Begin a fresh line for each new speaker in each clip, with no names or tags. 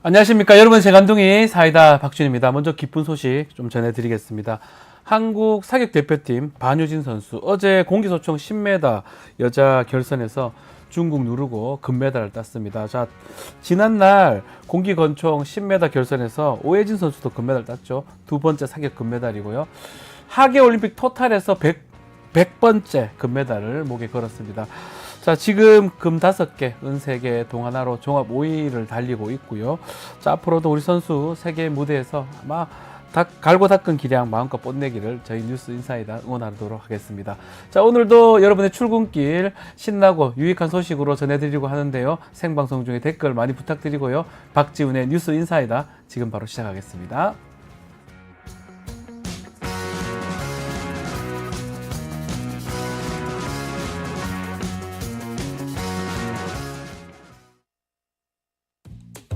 안녕하십니까 여러분, 재간둥이 사이다 박준입니다. 먼저 기쁜 소식 좀 전해드리겠습니다. 한국 사격 대표팀 반유진 선수 어제 공기소총 10m 여자 결선에서 중국 누르고 금메달을 땄습니다. 자, 지난날 공기권총 10m 결선에서 오해진 선수도 금메달 땄죠. 두 번째 사격 금메달이고요. 하계올림픽 토탈에서 100번째 금메달을 목에 걸었습니다. 자, 지금 금 5개, 은 3개, 동 하나로 종합 5위를 달리고 있고요. 자, 앞으로도 우리 선수 세계 무대에서 아마 갈고 닦은 기량 마음껏 뽐내기를 저희 뉴스 인사이다 응원하도록 하겠습니다. 자, 오늘도 여러분의 출근길 신나고 유익한 소식으로 전해드리고 하는데요. 생방송 중에 댓글 많이 부탁드리고요. 박지훈의 뉴스 인사이다 지금 바로 시작하겠습니다.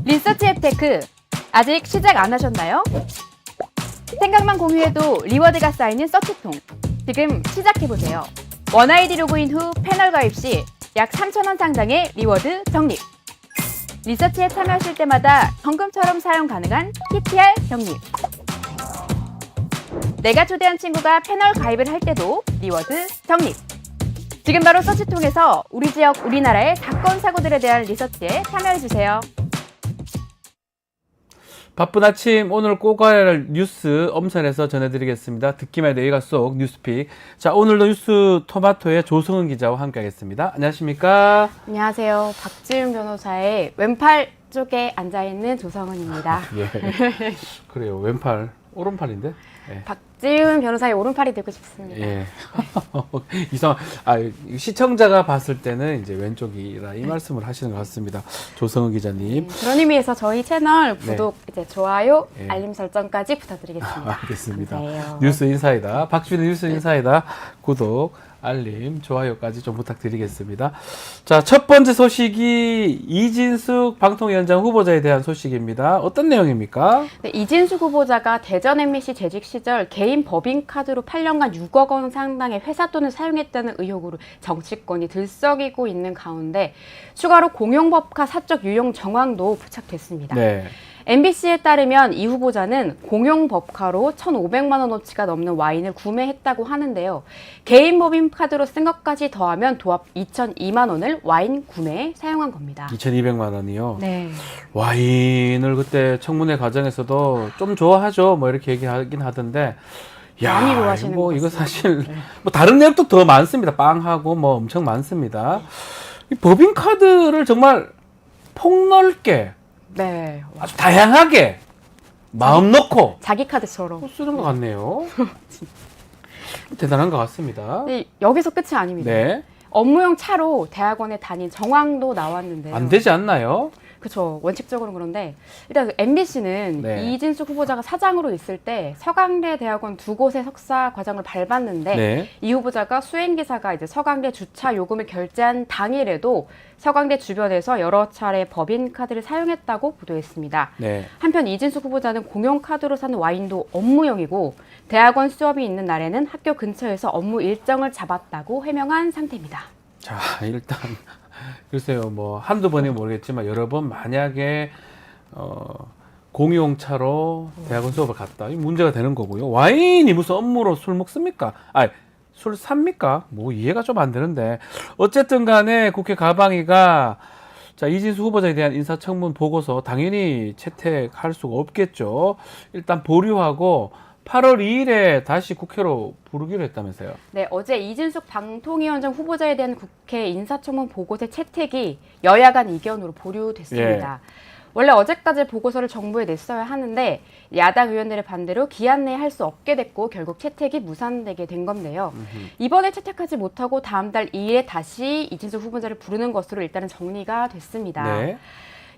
리서치 앱테크 아직 시작 안 하셨나요? 생각만 공유해도 리워드가 쌓이는 서치통 지금 시작해보세요. 원아이디 로그인 후 패널 가입 시 약 3,000원 상당의 리워드 적립. 리서치에 참여하실 때마다 현금처럼 사용 가능한 TTR 적립. 내가 초대한 친구가 패널 가입을 할 때도 리워드 적립. 지금 바로 서치통에서 우리 지역 우리나라의 사건 사고들에 대한 리서치에 참여해주세요.
바쁜 아침 오늘 꼭 가야 할 뉴스 엄선해서 전해드리겠습니다. 듣기만 해도 이가 쏙 뉴스픽. 자, 오늘도 뉴스 토마토의 조성은 기자와 함께하겠습니다. 안녕하십니까?
안녕하세요. 박지훈 변호사의 왼팔 쪽에 앉아있는 조성은입니다.
예. 그래요. 왼팔, 오른팔인데? 예.
박지훈 변호사의 오른팔이 되고 싶습니다.
예. 시청자가 봤을 때는 이제 왼쪽이라 이 말씀을 하시는 것 같습니다. 조성은 기자님.
그런 의미에서 저희 채널 구독, 이제 좋아요,
예.
알림 설정까지 부탁드리겠습니다.
알겠습니다.
감사해요.
뉴스 인사이다. 박주민의 뉴스 인사이다. 구독, 알림, 좋아요까지 좀 부탁드리겠습니다. 자, 첫 번째 소식이 이진숙 방통위원장 후보자에 대한 소식입니다. 어떤 내용입니까?
네, 이진숙 후보자가 대전 MBC 재직 시절 개인 법인카드로 8년간 6억 원 상당의 회사 돈을 사용했다는 의혹으로 정치권이 들썩이고 있는 가운데 추가로 공용법카 사적 유용 정황도 포착됐습니다.
네.
MBC에 따르면 이 후보자는 공용법카로 1,500만 원어치가 넘는 와인을 구매했다고 하는데요. 개인 법인 카드로 쓴 것까지 더하면 도합 2,002만 원을 와인 구매에 사용한 겁니다.
2,200만 원이요.
네.
와인을 그때 청문회 과정에서도 좀 좋아하죠. 뭐 이렇게 얘기하긴 하던데.
많이 좋아하시는
뭐
것
이거
같습니다.
사실 뭐 다른 내용도 더 많습니다. 빵하고 뭐 엄청 많습니다. 이 법인 카드를 정말 폭넓게
네.
아주 다양하게 마음 놓고
자기 카드처럼.
쓰는 것 같네요. 대단한 것 같습니다.
네, 여기서 끝이 아닙니다.
네.
업무용 차로 대학원에 다닌 정황도 나왔는데요.
안 되지 않나요?
그렇죠. 원칙적으로는 그런데 일단 MBC는
네.
이진숙 후보자가 사장으로 있을 때 서강대 대학원 두 곳의 석사 과정을 밟았는데
네.
이 후보자가 수행기사가 이제 서강대 주차 요금을 결제한 당일에도 서강대 주변에서 여러 차례 법인 카드를 사용했다고 보도했습니다.
네.
한편 이진숙 후보자는 공용카드로 사는 와인도 업무용이고 대학원 수업이 있는 날에는 학교 근처에서 업무 일정을 잡았다고 해명한 상태입니다.
자, 일단 글쎄요, 뭐 한두 번이 모르겠지만 여러 번 만약에 공용차로 대학원 수업을 갔다, 이 문제가 되는 거고요. 와인이 무슨 업무로 술 먹습니까? 술 삽니까? 뭐 이해가 좀 안 되는데 어쨌든 간에 국회 가방위가 자, 이진수 후보자에 대한 인사청문 보고서 당연히 채택할 수가 없겠죠. 일단 보류하고 8월 2일에 다시 국회로 부르기로 했다면서요.
네, 어제 이진숙 방통위원장 후보자에 대한 국회 인사청문 보고서 채택이 여야 간 이견으로 보류됐습니다. 원래 어제까지 보고서를 정부에 냈어야 하는데 야당 의원들의 반대로 기한 내에 할 수 없게 됐고 결국 채택이 무산되게 된 건데요. 이번에 채택하지 못하고 다음 달 2일에 다시 이진숙 후보자를 부르는 것으로 일단은 정리가 됐습니다.
네.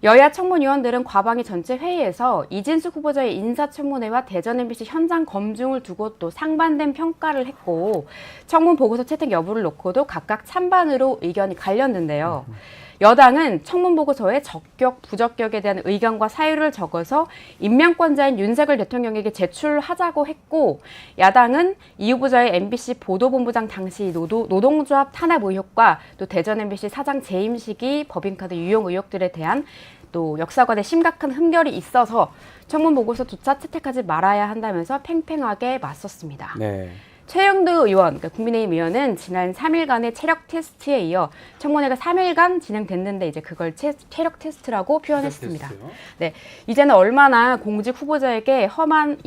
여야 청문위원들은 과방위 전체 회의에서 이진숙 후보자의 인사청문회와 대전 MBC 현장 검증을 두고 또 상반된 평가를 했고 청문 보고서 채택 여부를 놓고도 각각 찬반으로 의견이 갈렸는데요. 여당은 청문 보고서에 적격, 부적격에 대한 의견과 사유를 적어서 임명권자인 윤석열 대통령에게 제출하자고 했고, 야당은 이 후보자의 MBC 보도본부장 당시 노동조합 탄압 의혹과 또 대전 MBC 사장 재임 시기 법인카드 유용 의혹들에 대한 또 역사관에 심각한 흠결이 있어서 청문 보고서조차 채택하지 말아야 한다면서 팽팽하게 맞섰습니다.
네.
최영두 의원, 그러니까 국민의힘 의원은 지난 3일간의 체력 테스트에 이어 청문회가 3일간 진행됐는데 이제 그걸 체력 테스트라고 표현했습니다. 네, 이제는 얼마나 공직 후보자에게 험한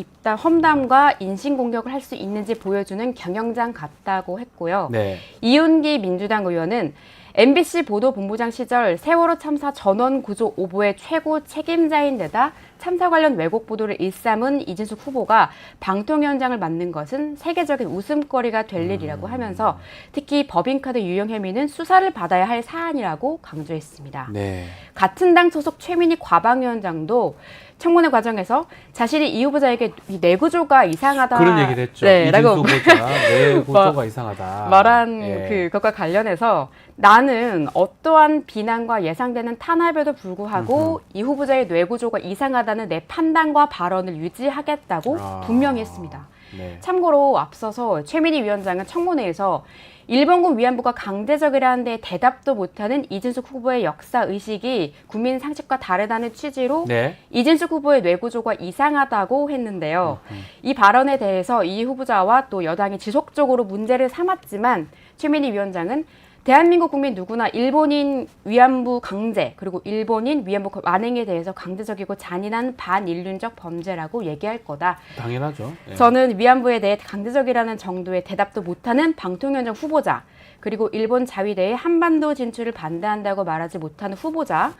험담과 인신 공격을 할 수 있는지 보여주는 경영장 같다고 했고요.
네.
이윤기 민주당 의원은 MBC 보도본부장 시절 세월호 참사 전원 구조 오보의 최고 책임자인 데다 참사 관련 왜곡 보도를 일삼은 이진숙 후보가 방통위원장을 맡는 것은 세계적인 웃음거리가 될 일이라고 하면서 특히 법인카드 유용 혐의는 수사를 받아야 할 사안이라고 강조했습니다.
네.
같은 당 소속 최민희 과방위원장도 청문회 과정에서 자신이 이 후보자에게 이 뇌구조가 이상하다.
그런 얘기를 했죠.
네,
이진수
라고
후보자 뇌구조가 이상하다.
말한
예.
그것과 관련해서 나는 어떠한 비난과 예상되는 탄압에도 불구하고 이 후보자의 뇌구조가 이상하다는 내 판단과 발언을 유지하겠다고 분명히 했습니다.
네.
참고로 앞서서 최민희 위원장은 청문회에서 일본군 위안부가 강제적이라는 데 대답도 못하는 이진숙 후보의 역사의식이 국민 상식과 다르다는 취지로
네.
이진숙 후보의 뇌구조가 이상하다고 했는데요. 이 발언에 대해서 이 후보자와 또 여당이 지속적으로 문제를 삼았지만 최민희 위원장은 대한민국 국민 누구나 일본인 위안부 강제 그리고 일본인 위안부 만행에 대해서 강제적이고 잔인한 반인륜적 범죄라고 얘기할 거다.
당연하죠. 예.
저는 위안부에 대해 강제적이라는 정도의 대답도 못하는 방통위원장 후보자 그리고 일본 자위대의 한반도 진출을 반대한다고 말하지 못하는 후보자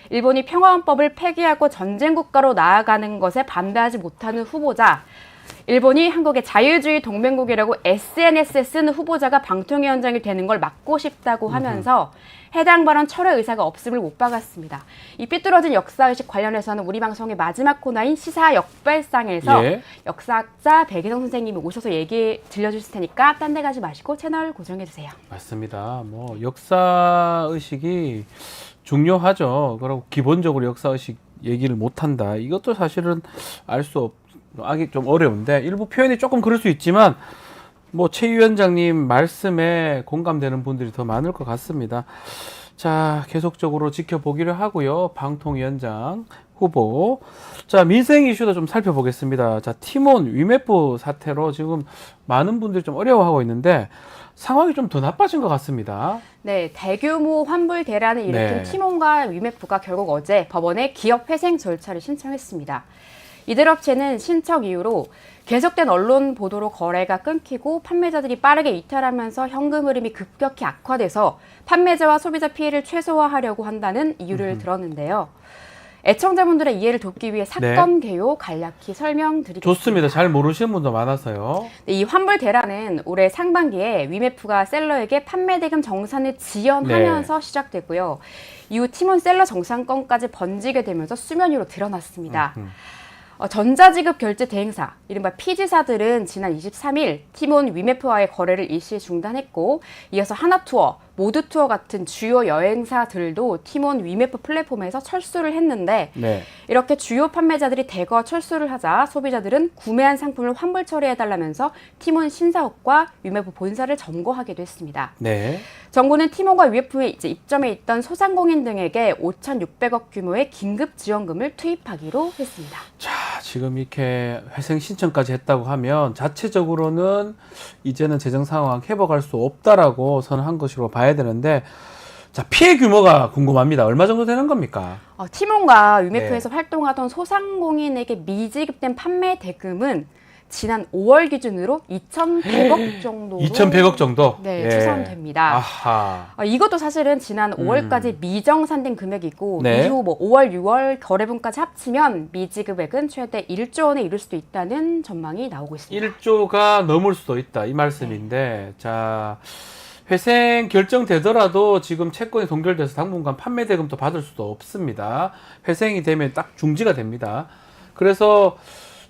일본이 평화헌법을 폐기하고 전쟁 국가로 나아가는 것에 반대하지 못하는 후보자 일본이 한국의 자유주의 동맹국이라고 SNS에 쓰는 후보자가 방통위원장이 되는 걸 막고 싶다고 하면서 해당 발언 철회 의사가 없음을 못 박았습니다. 이 삐뚤어진 역사의식 관련해서는 우리 방송의 마지막 코너인 시사 역발상에서
예.
역사학자 백희성 선생님이 오셔서 얘기 들려주실 테니까 딴 데 가지 마시고 채널 고정해주세요.
맞습니다. 뭐 역사 의식이 중요하죠. 그리고 기본적으로 역사 의식 얘기를 못 한다. 이것도 사실은 알기 좀 어려운데 일부 표현이 조금 그럴 수 있지만 뭐 최 위원장님 말씀에 공감되는 분들이 더 많을 것 같습니다. 자, 계속적으로 지켜보기로 하고요. 방통위원장 후보. 자, 민생 이슈도 좀 살펴보겠습니다. 자, 티몬 위메프 사태로 지금 많은 분들이 좀 어려워하고 있는데 상황이 좀 더 나빠진 것 같습니다.
네, 대규모 환불 대란을 일으킨
네.
티몬과 위메프가 결국 어제 법원에 기업 회생 절차를 신청했습니다. 이들 업체는 신청 이후로 계속된 언론 보도로 거래가 끊기고 판매자들이 빠르게 이탈하면서 현금 흐름이 급격히 악화돼서 판매자와 소비자 피해를 최소화하려고 한다는 이유를 들었는데요. 애청자분들의 이해를 돕기 위해 사건 개요 간략히 설명드리겠습니다.
좋습니다. 잘 모르시는 분도 많아서요.
네, 이 환불 대란은 올해 상반기에 위메프가 셀러에게 판매 대금 정산을 지연하면서 시작됐고요. 이후 티몬 셀러 정산건까지 번지게 되면서 수면 위로 드러났습니다. 전자지급 결제 대행사, 이른바 피지사들은 지난 23일 티몬 위메프와의 거래를 일시 중단했고 이어서 하나투어, 모두투어 같은 주요 여행사들도 티몬 위메프 플랫폼에서 철수를 했는데
네.
이렇게 주요 판매자들이 대거 철수를 하자 소비자들은 구매한 상품을 환불 처리해달라면서 티몬 신사업과 위메프 본사를 점거하기도 했습니다.
네.
정부는 티몬과 위메프에 이제 입점해 있던 소상공인 등에게 5,600억 규모의 긴급 지원금을 투입하기로 했습니다.
자, 지금 이렇게 회생 신청까지 했다고 하면 자체적으로는 이제는 재정 상황 회복할 수 없다라고 선언한 것으로 봐야 되는데 자, 피해 규모가 궁금합니다. 얼마 정도 되는 겁니까?
티몬과 위메프에서 활동하던 소상공인에게 미지급된 판매 대금은 지난 5월 기준으로 2,100억 정도로
2,100억 정도?
네,
예.
추산됩니다.
아하.
이것도 사실은 지난 5월까지 미정산된 금액이고
네.
이후 뭐 5월, 6월 거래분까지 합치면 미지급액은 최대 1조 원에 이를 수도 있다는 전망이 나오고 있습니다.
1조가 넘을 수도 있다. 이 말씀인데 자, 회생 결정되더라도 지금 채권이 동결돼서 당분간 판매 대금도 받을 수도 없습니다. 회생이 되면 딱 중지가 됩니다. 그래서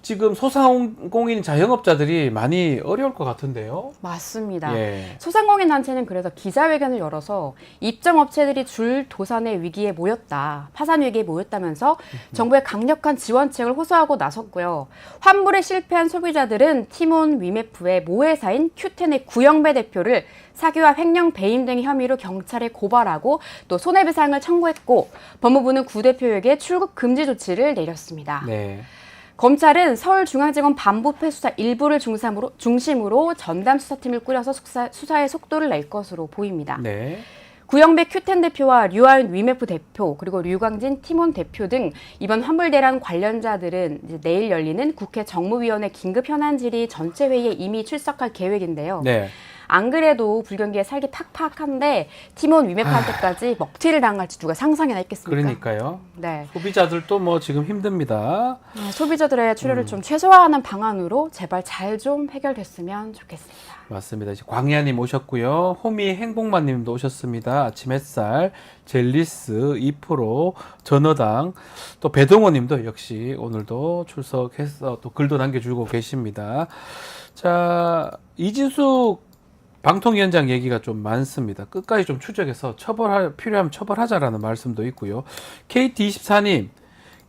지금 소상공인 자영업자들이 많이 어려울 것 같은데요.
맞습니다.
예.
소상공인 단체는 그래서 기자회견을 열어서 입점업체들이 줄 도산의 위기에 모였다, 파산 위기에 모였다면서 정부의 강력한 지원책을 호소하고 나섰고요. 환불에 실패한 소비자들은 티몬 위메프의 모회사인 큐텐의 구영배 대표를 사기와 횡령 배임 등의 혐의로 경찰에 고발하고 또 손해배상을 청구했고 법무부는 구 대표에게 출국 금지 조치를 내렸습니다.
네.
검찰은 서울중앙지검 반부패 수사 일부를 중심으로 전담 수사팀을 꾸려서 수사의 속도를 낼 것으로 보입니다.
네.
구영배 큐텐 대표와 류하윤 위메프 대표 그리고 류광진 티몬 대표 등 이번 환불대란 관련자들은 이제 내일 열리는 국회 정무위원회 긴급 현안 질의 전체 회의에 이미 출석할 계획인데요.
네.
안 그래도 불경기에 살기 팍팍한데 티몬 위메프한테까지 먹튀를 당할지 누가 상상이나 했겠습니까?
그러니까요.
네.
소비자들도 뭐 지금 힘듭니다.
소비자들의 출혈을 좀 최소화하는 방안으로 제발 잘 좀 해결됐으면 좋겠습니다.
맞습니다. 이제 광야님 오셨고요. 호미 행복만님도 오셨습니다. 아침 햇살, 젤리스, 2%, 전어당, 또 배동호님도 역시 오늘도 출석해서 또 글도 남겨주고 계십니다. 자, 이진숙 방통위원장 얘기가 좀 많습니다. 끝까지 좀 추적해서 필요하면 처벌하자라는 말씀도 있고요. KT24님,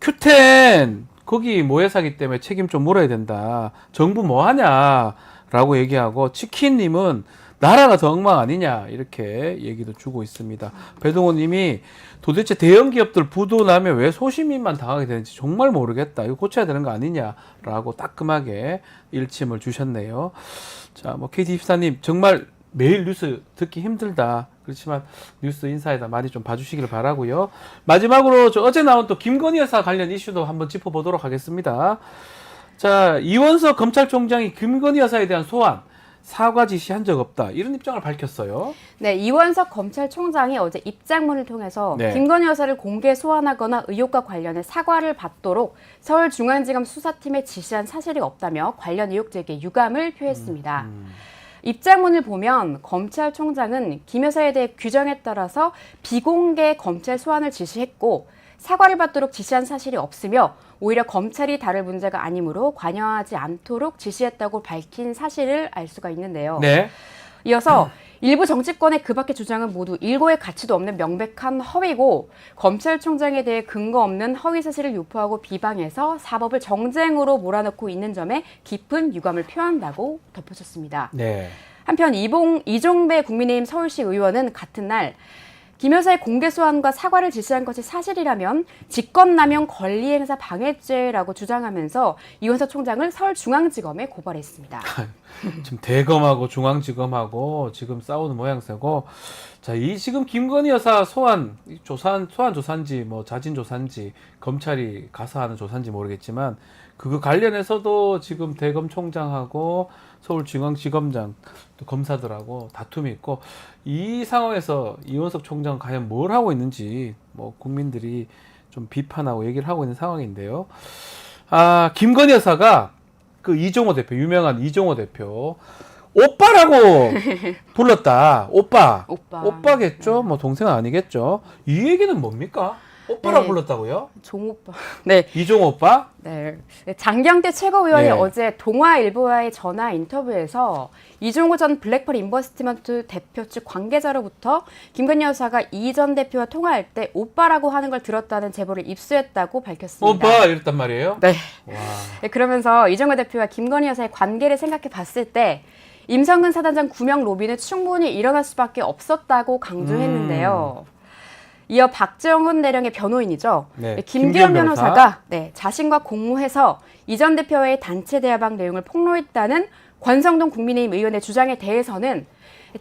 큐텐 거기 모회사기 때문에 책임 좀 물어야 된다. 정부 뭐 하냐라고 얘기하고, 치킨님은 나라가 더 엉망 아니냐 이렇게 얘기도 주고 있습니다. 배동호님이 도대체 대형 기업들 부도 나면 왜 소시민만 당하게 되는지 정말 모르겠다. 이거 고쳐야 되는 거 아니냐라고 따끔하게 일침을 주셨네요. 자, 뭐 KT24님 정말 매일 뉴스 듣기 힘들다. 그렇지만 뉴스 인사이다 많이 좀 봐주시길 바라고요. 마지막으로 어제 나온 또 김건희 여사 관련 이슈도 한번 짚어보도록 하겠습니다. 자, 이원석 검찰총장이 김건희 여사에 대한 소환, 사과 지시한 적 없다. 이런 입장을 밝혔어요.
네, 이원석 검찰총장이 어제 입장문을 통해서
네.
김건희 여사를 공개 소환하거나 의혹과 관련해 사과를 받도록 서울중앙지검 수사팀에 지시한 사실이 없다며 관련 의혹 제기에 유감을 표했습니다. 입장문을 보면 검찰총장은 김 여사에 대해 규정에 따라서 비공개 검찰 소환을 지시했고 사과를 받도록 지시한 사실이 없으며 오히려 검찰이 다룰 문제가 아니므로 관여하지 않도록 지시했다고 밝힌 사실을 알 수가 있는데요.
네.
이어서 일부 정치권의 그 밖의 주장은 모두 일고의 가치도 없는 명백한 허위고 검찰총장에 대해 근거 없는 허위 사실을 유포하고 비방해서 사법을 정쟁으로 몰아넣고 있는 점에 깊은 유감을 표한다고 덧붙였습니다.
네.
한편 이종배 국민의힘 서울시 의원은 같은 날 김 여사의 공개 소환과 사과를 지시한 것이 사실이라면 직권남용 권리행사 방해죄라고 주장하면서 이원석 총장을 서울중앙지검에 고발했습니다.
지금 대검하고 중앙지검하고 지금 싸우는 모양새고, 자, 이 지금 김건희 여사 소환 조사인지 뭐 자진 조사인지 검찰이 가서 하는 조사인지 모르겠지만 그거 관련해서도 지금 대검총장하고 서울중앙지검장 또 검사들하고 다툼이 있고, 이 상황에서 이원석 총장은 과연 뭘 하고 있는지 뭐 국민들이 좀 비판하고 얘기를 하고 있는 상황인데요. 아, 김건희 여사가 그 이종호 대표, 유명한 이종호 대표 오빠라고 불렀다. 오빠겠죠? 뭐 동생은 아니겠죠? 이 얘기는 뭡니까? 오빠라고
네.
불렀다고요?
종오빠. 네.
이종호 오빠?
네. 장경태 최고위원이
네.
어제 동아일보와의 전화 인터뷰에서 이종호 전 블랙펄 인버스트먼트 대표 측 관계자로부터 김건희 여사가 이 전 대표와 통화할 때 오빠라고 하는 걸 들었다는 제보를 입수했다고 밝혔습니다.
오빠 이랬단 말이에요?
네.
와.
네, 그러면서 이종호 대표와 김건희 여사의 관계를 생각해 봤을 때 임성근 사단장 구명 로비는 충분히 일어날 수밖에 없었다고 강조했는데요. 이어 박정훈 대령의 변호인이죠.
네,
김기현
김기현
변호사가 자신과 공모해서 이 전 대표와의 단체 대화방 내용을 폭로했다는 권성동 국민의힘 의원의 주장에 대해서는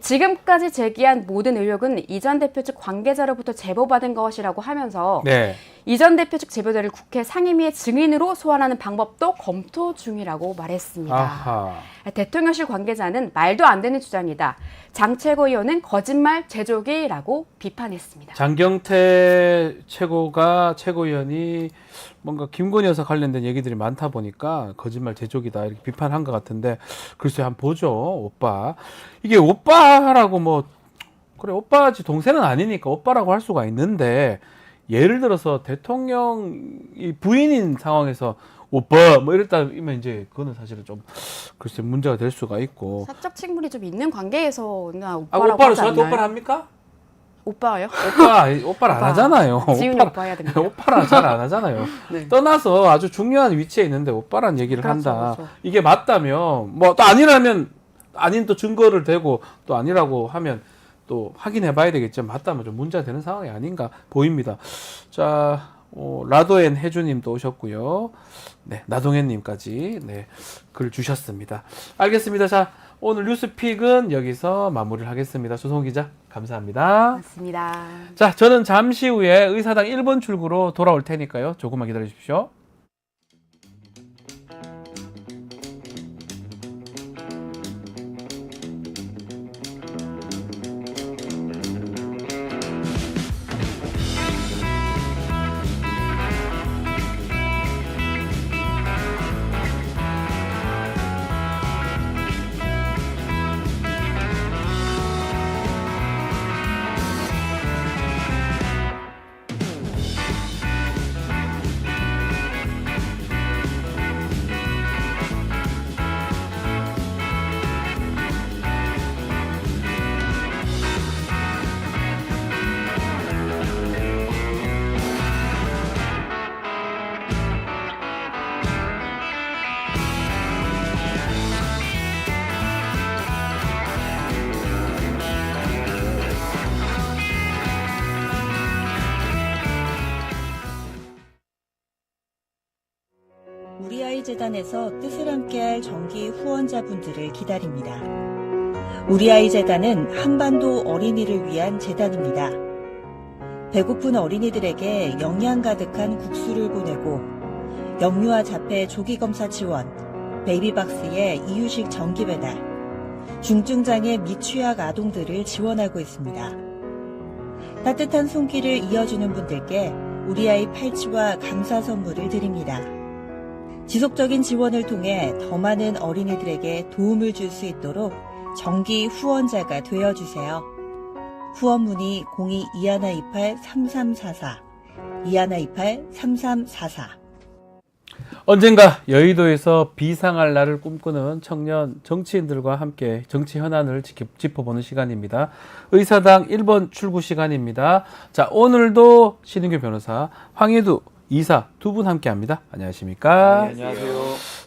지금까지 제기한 모든 의혹은 이 전 대표 측 관계자로부터 제보받은 것이라고 하면서
네.
이 전 대표 측 제보자를 국회 상임위의 증인으로 소환하는 방법도 검토 중이라고 말했습니다.
아하.
대통령실 관계자는 말도 안 되는 주장이다. 장 최고위원은 거짓말 제조기라고 비판했습니다.
장경태 최고위원이 뭔가 김건희 여사 관련된 얘기들이 많다 보니까 거짓말 제조기다 이렇게 비판한 것 같은데, 글쎄 한번 보죠. 오빠. 이게 오빠라고 뭐 그래 오빠지 동생은 아니니까 오빠라고 할 수가 있는데, 예를 들어서 대통령이 부인인 상황에서 오빠 뭐 이랬다면 이제 그거는 사실은 좀 글쎄 문제가 될 수가 있고.
사적 친분이 좀 있는 관계에서 나
아,
오빠라고
오빠를
하지
저한테
않나요?
오빠를 합니까?
오빠요?
오빠를 안 하잖아요.
지훈이 오빠 해야 됩니다.
오빠랑 잘 안 하잖아요.
네.
떠나서 아주 중요한 위치에 있는데 오빠란 얘기를
그렇죠,
한다.
그렇죠.
이게 맞다면 뭐 또 아니라면 아닌 또 증거를 대고 또 아니라고 하면 또 확인해 봐야 되겠죠. 맞다면 좀 문제가 되는 상황이 아닌가 보입니다. 자, 라도엔 해주님도 오셨고요. 네, 나동현님까지 네, 글 주셨습니다. 알겠습니다. 자, 오늘 뉴스픽은 여기서 마무리를 하겠습니다. 조성호 기자, 감사합니다.
맞습니다.
자, 저는 잠시 후에 의사당 1번 출구로 돌아올 테니까요. 조금만 기다려 주십시오.
우리 아이 재단에서 뜻을 함께할 정기 후원자분들을 기다립니다. 우리 아이 재단은 한반도 어린이를 위한 재단입니다. 배고픈 어린이들에게 영양 가득한 국수를 보내고 영유아 자폐 조기 검사 지원, 베이비박스의 이유식 정기 배달, 중증장애 미취학 아동들을 지원하고 있습니다. 따뜻한 손길을 이어주는 분들께 우리 아이 팔찌와 감사 선물을 드립니다. 지속적인 지원을 통해 더 많은 어린이들에게 도움을 줄 수 있도록 정기 후원자가 되어주세요. 후원 문의 02-2128-3344, 2128-3344.
언젠가 여의도에서 비상할 날을 꿈꾸는 청년 정치인들과 함께 정치 현안을 짚어보는 시간입니다. 의사당 1번 출구 시간입니다. 자, 오늘도 신인규 변호사, 황희두 이사 두 분 함께 합니다. 안녕하십니까?
네, 안녕하세요.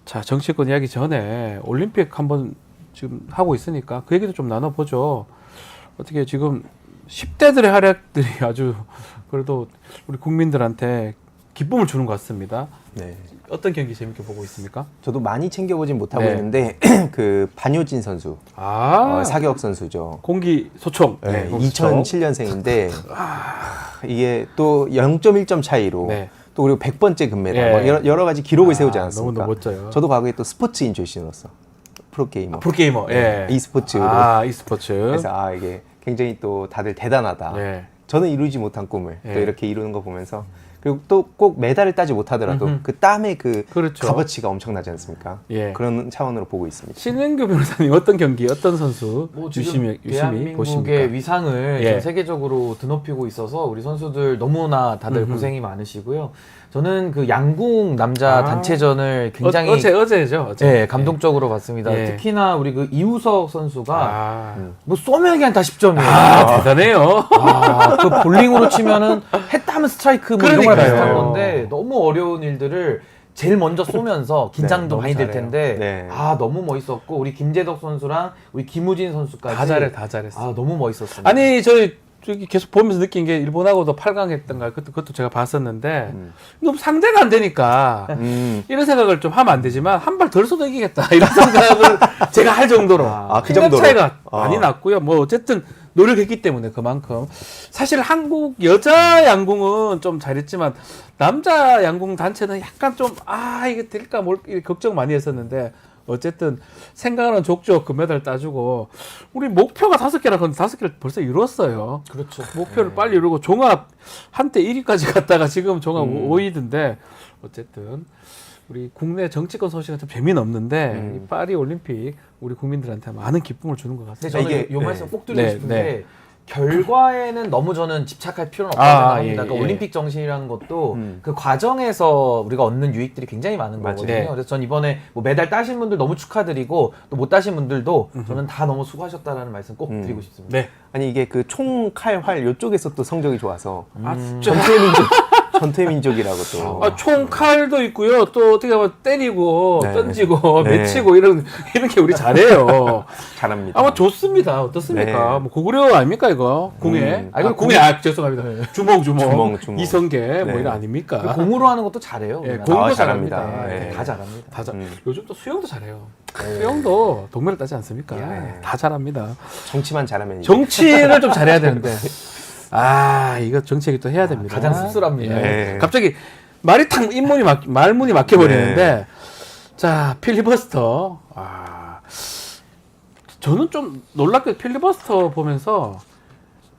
자, 정치권 이야기 전에 올림픽 한번 지금 하고 있으니까 그 얘기도 좀 나눠보죠. 어떻게 지금 10대들의 활약들이 아주 그래도 우리 국민들한테 기쁨을 주는 것 같습니다.
네.
어떤 경기 재밌게 보고 있습니까?
저도 많이 챙겨보진 못하고
네.
있는데 그 반효진 선수, 사격 선수죠.
공기 소총.
네,
공기 소총.
2007년생인데 이게 또 0.1점 차이로
네.
또 그리고 100번째 금메달,
네.
막 여러 가지 기록을 세우지 않았습니까?
너무 멋져요.
저도 과거에 또 스포츠인 출신으로서 프로게이머,
프로게이머. 예.
e스포츠로
e스포츠.
그래서 이게 굉장히 또 다들 대단하다.
네.
저는 이루지 못한 꿈을
네.
또 이렇게 이루는 거 보면서 그리고 또 꼭 메달을 따지 못하더라도 그 땀의 그
그렇죠.
값어치가 엄청나지 않습니까?
예.
그런 차원으로 보고 있습니다.
신은규 변호사님 어떤 경기, 어떤 선수 유심히
대한민국의
보십니까?
위상을
예.
전 세계적으로 드높이고 있어서 우리 선수들 너무나 다들 고생이 많으시고요. 저는 그 양궁 남자 단체전을 굉장히
어제죠. 어제.
네, 감동적으로 봤습니다.
예.
특히나 우리 그 이우석 선수가
음.
뭐 쏘면 그냥 다 10점이에요.
대단해요.
그 볼링으로 치면은 했다면 스트라이크 뭐 이런 거랑
그러니까요.
비슷한 건데 너무 어려운 일들을 제일 먼저 쏘면서 긴장도
네,
많이 될
잘해요.
텐데
네.
너무 멋있었고 우리 김재덕 선수랑 우리 김우진 선수까지
다 잘했어.
너무 멋있었습니다.
아니 저기 계속 보면서 느낀 게 일본하고도 8강 했던가 그것도 제가 봤었는데 너무 상대가 안 되니까 이런 생각을 좀 하면 안 되지만 한 발 덜 쏘도 이기겠다 이런 생각을 제가 할 정도로
그
생각
정도로?
차이가 많이 났고요. 뭐 어쨌든 노력했기 때문에 그만큼 사실 한국 여자 양궁은 좀 잘했지만 남자 양궁 단체는 약간 좀 이게 될까 뭘 걱정 많이 했었는데 어쨌든 생각하는 족족 금메달 따주고 우리 목표가 5개라 그런데 5개를 벌써 이뤘어요.
그렇죠.
목표를 빨리 이루고 종합 한때 1위까지 갔다가 지금 종합 5위던데 어쨌든 우리 국내 정치권 소식은 좀 재미는 없는데 이 파리 올림픽 우리 국민들한테 많은 기쁨을 주는 것
근데
같습니다.
저는
이게-
요 말씀 꼭 드리고
네,
싶은
네.
게 결과에는 너무 저는 집착할 필요는 없다고
아,
생각합니다.
예,
그러니까
예.
올림픽 정신이라는 것도
음.
그 과정에서 우리가 얻는 유익들이 굉장히 많은
맞아요.
거거든요.
네.
그래서 전 이번에 뭐 메달 따신 분들 너무 축하드리고 또 못 따신 분들도 저는 다 너무 수고하셨다라는 말씀 꼭 드리고 싶습니다.
네.
아니 이게 그 총, 칼, 활 요쪽에서 또 성적이 좋아서
아,
전투의 민족, 전투의 민족이라고 또.
아, 총 칼도 있고요. 또 어떻게 보면 때리고
네.
던지고
네.
맺히고 이런 게 우리 잘해요.
잘합니다.
아마 좋습니다. 어떻습니까?
네.
뭐 고구려 아닙니까 이거? 궁예.
아니,
궁예 죄송합니다. 주먹.
주먹.
이성계 뭐
네.
이런 아닙니까?
그리고 공으로 하는 것도 잘해요.
예,
우리나라.
공도
아,
잘합니다.
잘합니다.
예.
네.
다 잘합니다.
다 잘.
음.
요즘 또 수영도 잘해요. 수영도 동메달 따지 않습니까?
예.
다 잘합니다.
정치만 잘하면 이제.
정치를 좀 잘해야 되는데. 아, 이거 정치 얘기 또 해야 됩니다.
가장 씁쓸합니다.
예.
네.
갑자기 말이 탁 말문이 막혀버리는데. 자, 필리버스터. 아, 저는 좀 놀랍게 필리버스터 보면서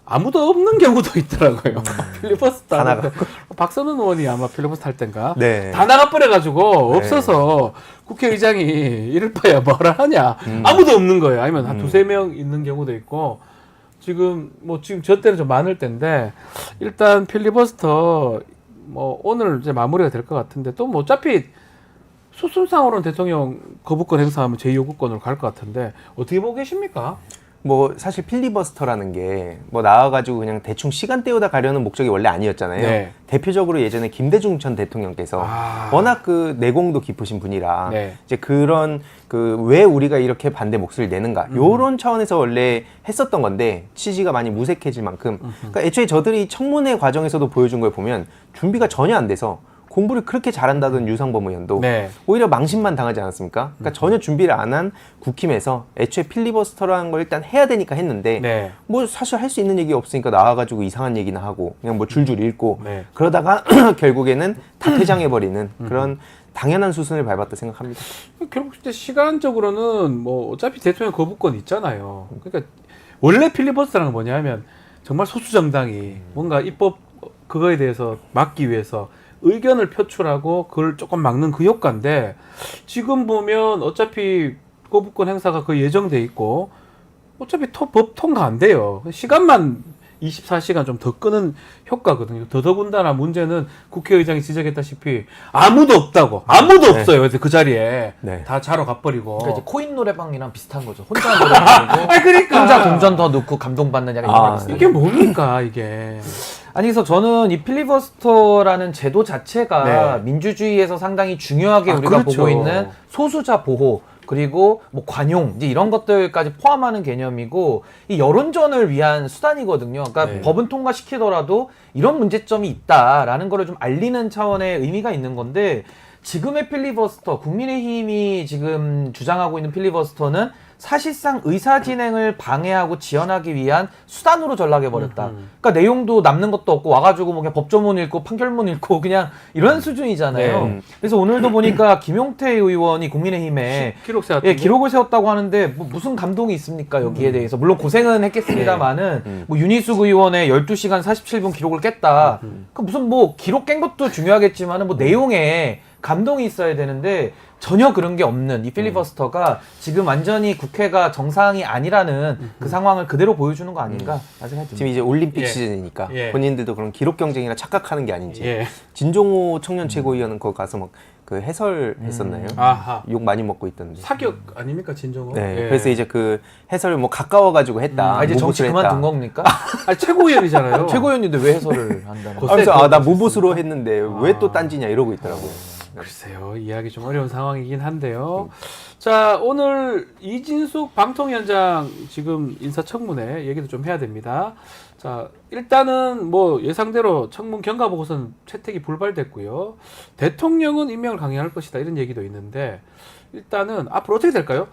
아무도 없는 경우도 있더라고요. 필리버스터.
다
하는데 박선원 의원이 아마 필리버스터 할 땐가.
네.
다 나가버려가지고
네.
없어서 국회의장이 이럴 바야 뭐라 하냐. 아무도 없는 거예요. 아니면 한 두세 명 있는 경우도 있고. 지금 저 때는 좀 많을 텐데 일단 필리버스터 뭐 오늘 이제 마무리가 될 것 같은데 또 뭐 어차피 수순상으로는 대통령 거부권 행사하면 제2요구권으로 갈 것 같은데 어떻게 보고 계십니까?
뭐 사실 필리버스터라는 게 뭐 나와가지고 그냥 대충 시간 때우다 가려는 목적이 원래 아니었잖아요.
네.
대표적으로 예전에 김대중 전 대통령께서
아.
워낙 그 내공도 깊으신 분이라
네.
이제 그런 그 왜 우리가 이렇게 반대 목소리를 내는가 요런 차원에서 원래 했었던 건데 취지가 많이 무색해질 만큼 그러니까 애초에 저들이 청문회 과정에서도 보여준 걸 보면 준비가 전혀 안 돼서 공부를 그렇게 잘한다던 유상범 의원도
네.
오히려 망신만 당하지 않았습니까? 그러니까 전혀 준비를 안 한 국힘에서 애초에 필리버스터라는 걸 일단 해야 되니까 했는데
네.
뭐 사실 할 수 있는 얘기 없으니까 나와가지고 이상한 얘기나 하고 그냥 뭐 줄줄 읽고
네.
그러다가 결국에는 다 퇴장해버리는 그런 당연한 수순을 밟았다 생각합니다.
결국 이제 시간적으로는 뭐 어차피 대통령 거부권 있잖아요. 그러니까 원래 필리버스터라는 건 뭐냐면 정말 소수 정당이 뭔가 입법 그거에 대해서 막기 위해서 의견을 표출하고 그걸 조금 막는 그 효과인데 지금 보면 어차피 거부권 행사가 거의 예정돼 있고 어차피 법 통과 안 돼요. 시간만 24시간 좀 더 끄는 효과거든요. 더더군다나 문제는 국회의장이 지적했다시피 아무도 없다고. 아무도 없어요. 그래서 그 자리에
네.
다 자러 가버리고.
그러니까 이제 코인 노래방이랑 비슷한 거죠. 혼자 노래 부르고
그러니까
혼자 동전 더 넣고 감동받는 약간 이런 거 있어요.
이게 뭡니까 이게?
아니 그래서 저는 이 필리버스터라는 제도 자체가
네.
민주주의에서 상당히 중요하게
아,
우리가
그렇죠.
보고 있는 소수자 보호 그리고 뭐 관용 이제 이런 것들까지 포함하는 개념이고 이 여론전을 위한 수단이거든요. 그러니까
네.
법은 통과시키더라도 이런 문제점이 있다라는 거를 좀 알리는 차원의 의미가 있는 건데 지금의 필리버스터 국민의힘이 지금 주장하고 있는 필리버스터는 사실상 의사 진행을 방해하고 지연하기 위한 수단으로 전락해버렸다. 그러니까 내용도 남는 것도 없고 와가지고 뭐 그냥 법조문 읽고 판결문 읽고 그냥 이런 수준이잖아요.
네.
그래서 오늘도 보니까 김용태 의원이 국민의힘에
기록 세웠던
예, 기록을 세웠다고 하는데 뭐 무슨 감동이 있습니까 여기에 대해서 물론 고생은 했겠습니다만은 뭐 윤희숙 의원의 12시간 47분 기록을 깼다. 그 무슨 뭐 기록 깬 것도 중요하겠지만은 뭐 내용에 감동이 있어야 되는데 전혀 그런 게 없는 이 필리버스터가 지금 완전히 국회가 정상이 아니라는 그 상황을 그대로 보여주는 거 아닌가 생각이 듭니다.
지금 이제 올림픽
예.
시즌이니까
예.
본인들도 그런 기록 경쟁이라 착각하는 게 아닌지
예.
진종호 청년 최고위원은 거기 가서 막 그 해설했었나요?
아하.
욕 많이 먹고 있던데.
사격 아닙니까 진정호?
네,
예.
그래서 이제 그 해설을 뭐 가까워가지고 했다.
아, 이제 정치
무보수를
그만둔
했다.
겁니까?
아니, 최고위원이잖아요.
최고위원인데 왜 해설을 한다는
그-
거예요?
그래서 나 무보수로 했는데 왜 또 딴지냐 이러고 있더라고요.
글쎄요, 이해하기 좀 어려운 상황이긴 한데요. 자, 오늘 이진숙 방통위원장 지금 인사청문회 얘기도 좀 해야 됩니다. 자, 일단은 뭐 예상대로 청문 경과 보고서는 채택이 불발됐고요. 대통령은 임명을 강행할 것이다 이런 얘기도 있는데 일단은 앞으로 어떻게 될까요?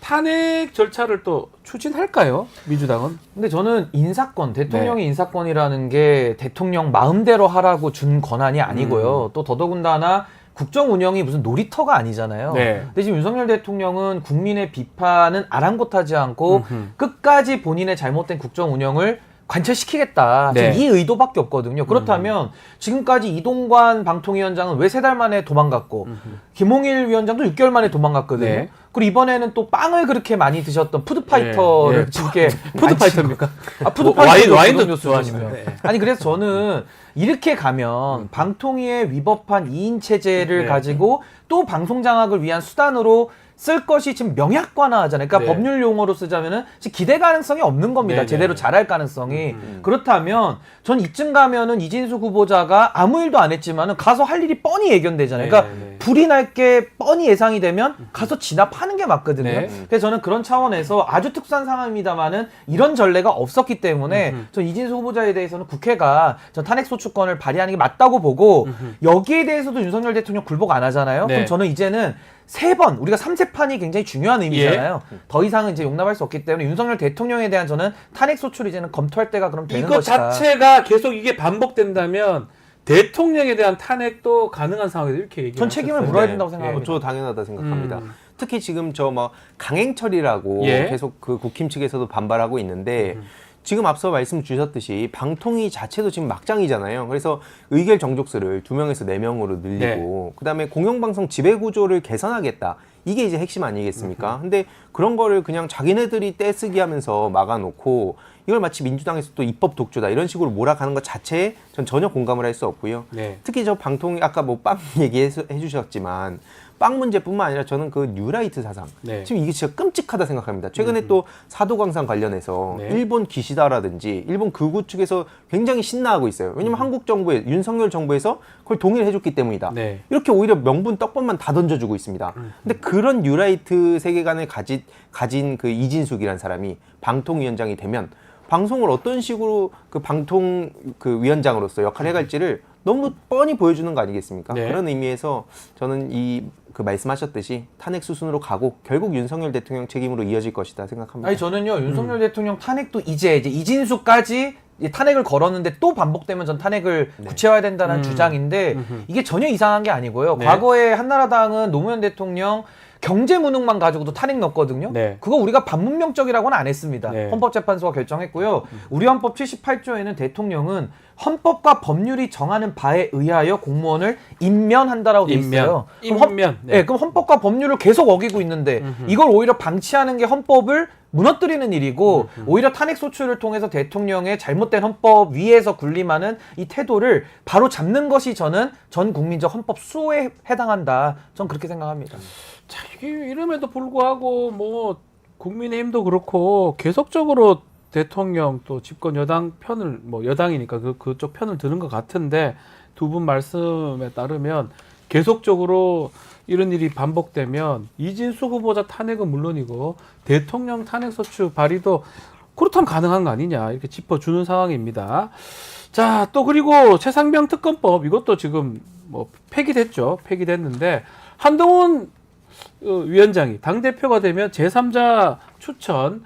탄핵 절차를 또 추진할까요? 민주당은?
근데 저는 인사권, 대통령의 인사권이라는 게 대통령 마음대로 하라고 준 권한이 아니고요. 또 더더군다나 국정 운영이 무슨 놀이터가 아니잖아요.
네.
근데 지금 윤석열 대통령은 국민의 비판은 아랑곳하지 않고 끝까지 본인의 잘못된 국정 운영을 관철시키겠다.
네.
지금 이 의도밖에 없거든요. 그렇다면 지금까지 이동관 방통위원장은 왜 3달 만에 도망갔고 김홍일 위원장도 6개월 만에 도망갔거든요.
네.
그리고 이번에는 또 빵을 그렇게 많이 드셨던 푸드파이터를
예, 예.
지금 이렇게
푸드파이터입니까?
푸드파이터
와인도 좋아하시면. 네.
아니 그래서 저는 이렇게 가면 방통위에 위법한 2인 체제를
네.
가지고 또 방송 장악을 위한 수단으로 쓸 것이 지금 명약관화하잖아요. 그러니까
네.
법률 용어로 쓰자면은 지금 기대 가능성이 없는 겁니다.
네,
제대로
네.
잘할 가능성이. 그렇다면 전 이쯤 가면은 이진수 후보자가 아무 일도 안 했지만은 가서 할 일이 뻔히 예견되잖아요. 그러니까
네, 네.
불이 날 게 뻔히 예상이 되면 가서 진압하는 게 맞거든요.
네.
그래서 저는 그런 차원에서 아주 특수한 상황입니다만은 이런 전례가 없었기 때문에 전 이진수 후보자에 대해서는 국회가 전 탄핵소추권을 발의하는 게 맞다고 보고 여기에 대해서도 윤석열 대통령 굴복 안 하잖아요.
네.
그럼 저는 이제는 3번, 우리가 3세판이 굉장히 중요한 의미잖아요. 더 이상은 이제 용납할 수 없기 때문에 윤석열 대통령에 대한 저는 탄핵소추를 이제는 검토할 때가 그럼 되는
이거
것이다.
자체가 계속 이게 반복된다면 대통령에 대한 탄핵도 가능한 상황이다 이렇게 얘기를
전 책임을
하셨어요.
물어야
네.
된다고 생각합니다.
저 당연하다 생각합니다. 특히 지금 저 뭐 강행처리라고
예.
계속 그 국힘 측에서도 반발하고 있는데 지금 앞서 말씀 주셨듯이 방통위 자체도 지금 막장이잖아요. 그래서 의결 정족수를 2명에서 4명으로 늘리고 그다음에 공영방송 지배구조를 개선하겠다. 이게 이제 핵심 아니겠습니까? 근데 그런 거를 그냥 자기네들이 떼쓰기 하면서 막아놓고 이걸 마치 민주당에서 또 입법 독주다 이런 식으로 몰아가는 것 자체에 전 전혀 공감을 할 수 없고요.
네.
특히 저 방통위 아까 뭐 빵 얘기해 주셨지만 빵 문제뿐만 아니라 저는 그 뉴라이트 사상
네.
지금 이게 진짜 끔찍하다 생각합니다. 최근에 또 사도광산 관련해서
네.
일본 기시다라든지 일본 극우 측에서 굉장히 신나하고 있어요. 왜냐면 한국 정부에 윤석열 정부에서 그걸 동의를 해줬기 때문이다.
네.
이렇게 오히려 명분 떡밥만 다 던져주고 있습니다. 근데 그런 뉴라이트 세계관을 가진 그 이진숙이라는 사람이 방통위원장이 되면 방송을 어떤 식으로 그 방통 그 위원장으로서 역할을 해갈지를 너무 뻔히 보여주는 거 아니겠습니까?
네.
그런 의미에서 저는 이 그 말씀하셨듯이 탄핵 수순으로 가고 결국 윤석열 대통령 책임으로 이어질 것이다 생각합니다.
아니 저는요 윤석열 대통령 탄핵도 이제 이진수까지 탄핵을 걸었는데 또 반복되면 전 탄핵을 구체화해야 된다는 주장인데 이게 전혀 이상한 게 아니고요.
네.
과거에 한나라당은 노무현 대통령 경제 무능만 가지고도 탄핵 넣었거든요.
네.
그거 우리가 반문명적이라고는 안 했습니다.
네.
헌법재판소가 결정했고요. 우리 헌법 78조에는 대통령은 헌법과 법률이 정하는 바에 의하여 공무원을 임면한다라고 돼 있어요.
임면.
네. 그럼 헌법과 법률을 계속 어기고 있는데 이걸 오히려 방치하는 게 헌법을 무너뜨리는 일이고 오히려 탄핵 소추를 통해서 대통령의 잘못된 헌법 위에서 군림하는 이 태도를 바로 잡는 것이 저는 전 국민적 헌법 수호에 해당한다. 전 그렇게 생각합니다.
자, 이게 이름에도 불구하고 뭐 국민의힘도 그렇고 계속적으로 대통령 또 집권 여당 편을 뭐 여당이니까 그쪽 편을 드는 것 같은데 두 분 말씀에 따르면 계속적으로 이런 일이 반복되면 이진수 후보자 탄핵은 물론이고 대통령 탄핵소추 발의도 그렇다면 가능한 거 아니냐 이렇게 짚어주는 상황입니다. 자, 또 그리고 최상병 특검법 이것도 지금 뭐 폐기됐죠. 폐기됐는데 한동훈 위원장이 당대표가 되면 제3자 추천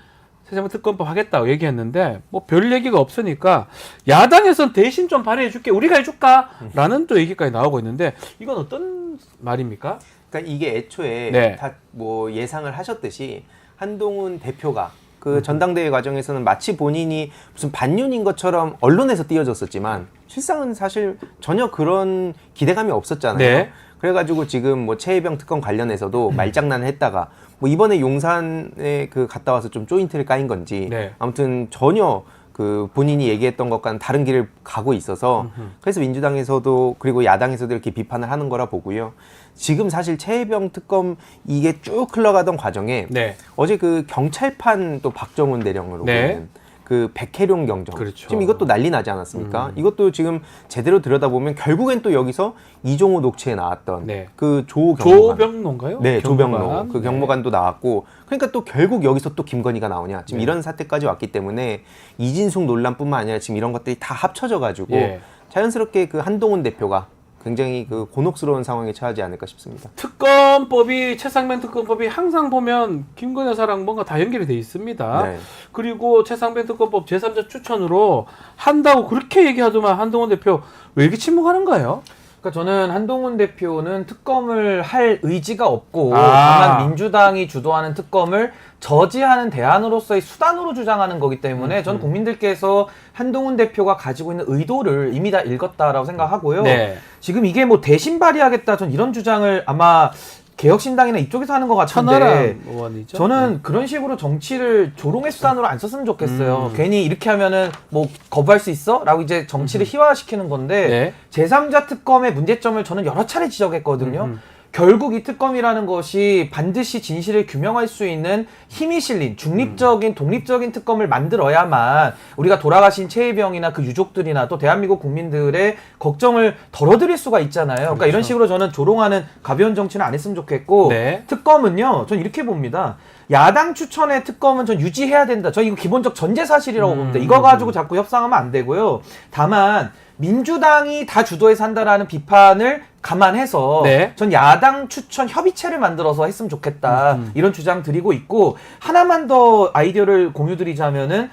최상병 특검법 하겠다고 얘기했는데 뭐 별 얘기가 없으니까 야당에선 대신 좀 발의해 줄게 우리가 해줄까? 라는 또 얘기까지 나오고 있는데 이건 어떤 말입니까?
그러니까 이게 애초에
네.
다 뭐 예상을 하셨듯이 한동훈 대표가 그 전당대회 과정에서는 마치 본인이 무슨 반윤인 것처럼 언론에서 띄어졌었지만 실상은 사실 전혀 그런 기대감이 없었잖아요.
네.
그래가지고 지금 뭐 최혜병 특검 관련해서도 말장난을 했다가 뭐 이번에 용산에 그 갔다 와서 좀 조인트를 까인 건지
네.
아무튼 전혀 그 본인이 얘기했던 것과는 다른 길을 가고 있어서 그래서 민주당에서도 그리고 야당에서도 이렇게 비판을 하는 거라 보고요. 지금 사실 최혜병 특검 이게 쭉 흘러가던 과정에
네.
어제 그 경찰판 또 박정훈 대령으로
네.
보는 그 백혜룡 경정
그렇죠.
지금 이것도 난리 나지 않았습니까? 이것도 지금 제대로 들여다보면 결국엔 또 여기서 이종호 녹취에 나왔던
네.
그 조경모관
조병로인가요?
네, 조병로
경무관.
그 경모관도 나왔고 그러니까 또 결국 여기서 또 김건희가 나오냐 지금
네.
이런 사태까지 왔기 때문에 이진숙 논란뿐만 아니라 지금 이런 것들이 다 합쳐져 가지고
예.
자연스럽게 그 한동훈 대표가 굉장히 그 곤혹스러운 상황에 처하지 않을까 싶습니다.
특검법이 최상병 특검법이 항상 보면 김건희 여사랑 뭔가 다 연결이 돼 있습니다.
네.
그리고 최상병 특검법 제3자 추천으로 한다고 그렇게 얘기하더만 한동훈 대표 왜 이렇게 침묵하는 거예요?
그러니까 저는 한동훈 대표는 특검을 할 의지가 없고
아.
다만 민주당이 주도하는 특검을 저지하는 대안으로서의 수단으로 주장하는 거기 때문에 전 국민들께서 한동훈 대표가 가지고 있는 의도를 이미 다 읽었다라고 생각하고요.
네.
지금 이게 뭐 대신 발의하겠다 전 이런 주장을 아마 개혁신당이나 이쪽에서 하는 것 같은데
천하람 의원이죠.
저는 그런 식으로 정치를 조롱의 수단으로 안 썼으면 좋겠어요. 괜히 이렇게 하면은 뭐 거부할 수 있어? 라고 이제 정치를 희화화시키는 건데
네.
제3자 특검의 문제점을 저는 여러 차례 지적했거든요. 결국 이 특검이라는 것이 반드시 진실을 규명할 수 있는 힘이 실린 중립적인 독립적인 특검을 만들어야만 우리가 돌아가신 최혜병이나 그 유족들이나 또 대한민국 국민들의 걱정을 덜어드릴 수가 있잖아요. 그러니까 이런 식으로 저는 조롱하는 가벼운 정치는 안 했으면 좋겠고
네.
특검은요. 전 이렇게 봅니다. 야당 추천의 특검은 전 유지해야 된다. 저 이거 기본적 전제 사실이라고 봅니다. 이거 가지고 자꾸 협상하면 안 되고요. 다만 민주당이 다 주도해서 한다라는 비판을 감안해서
네.
전 야당 추천 협의체를 만들어서 했으면 좋겠다. 이런 주장 드리고 있고 하나만 더 아이디어를 공유드리자면은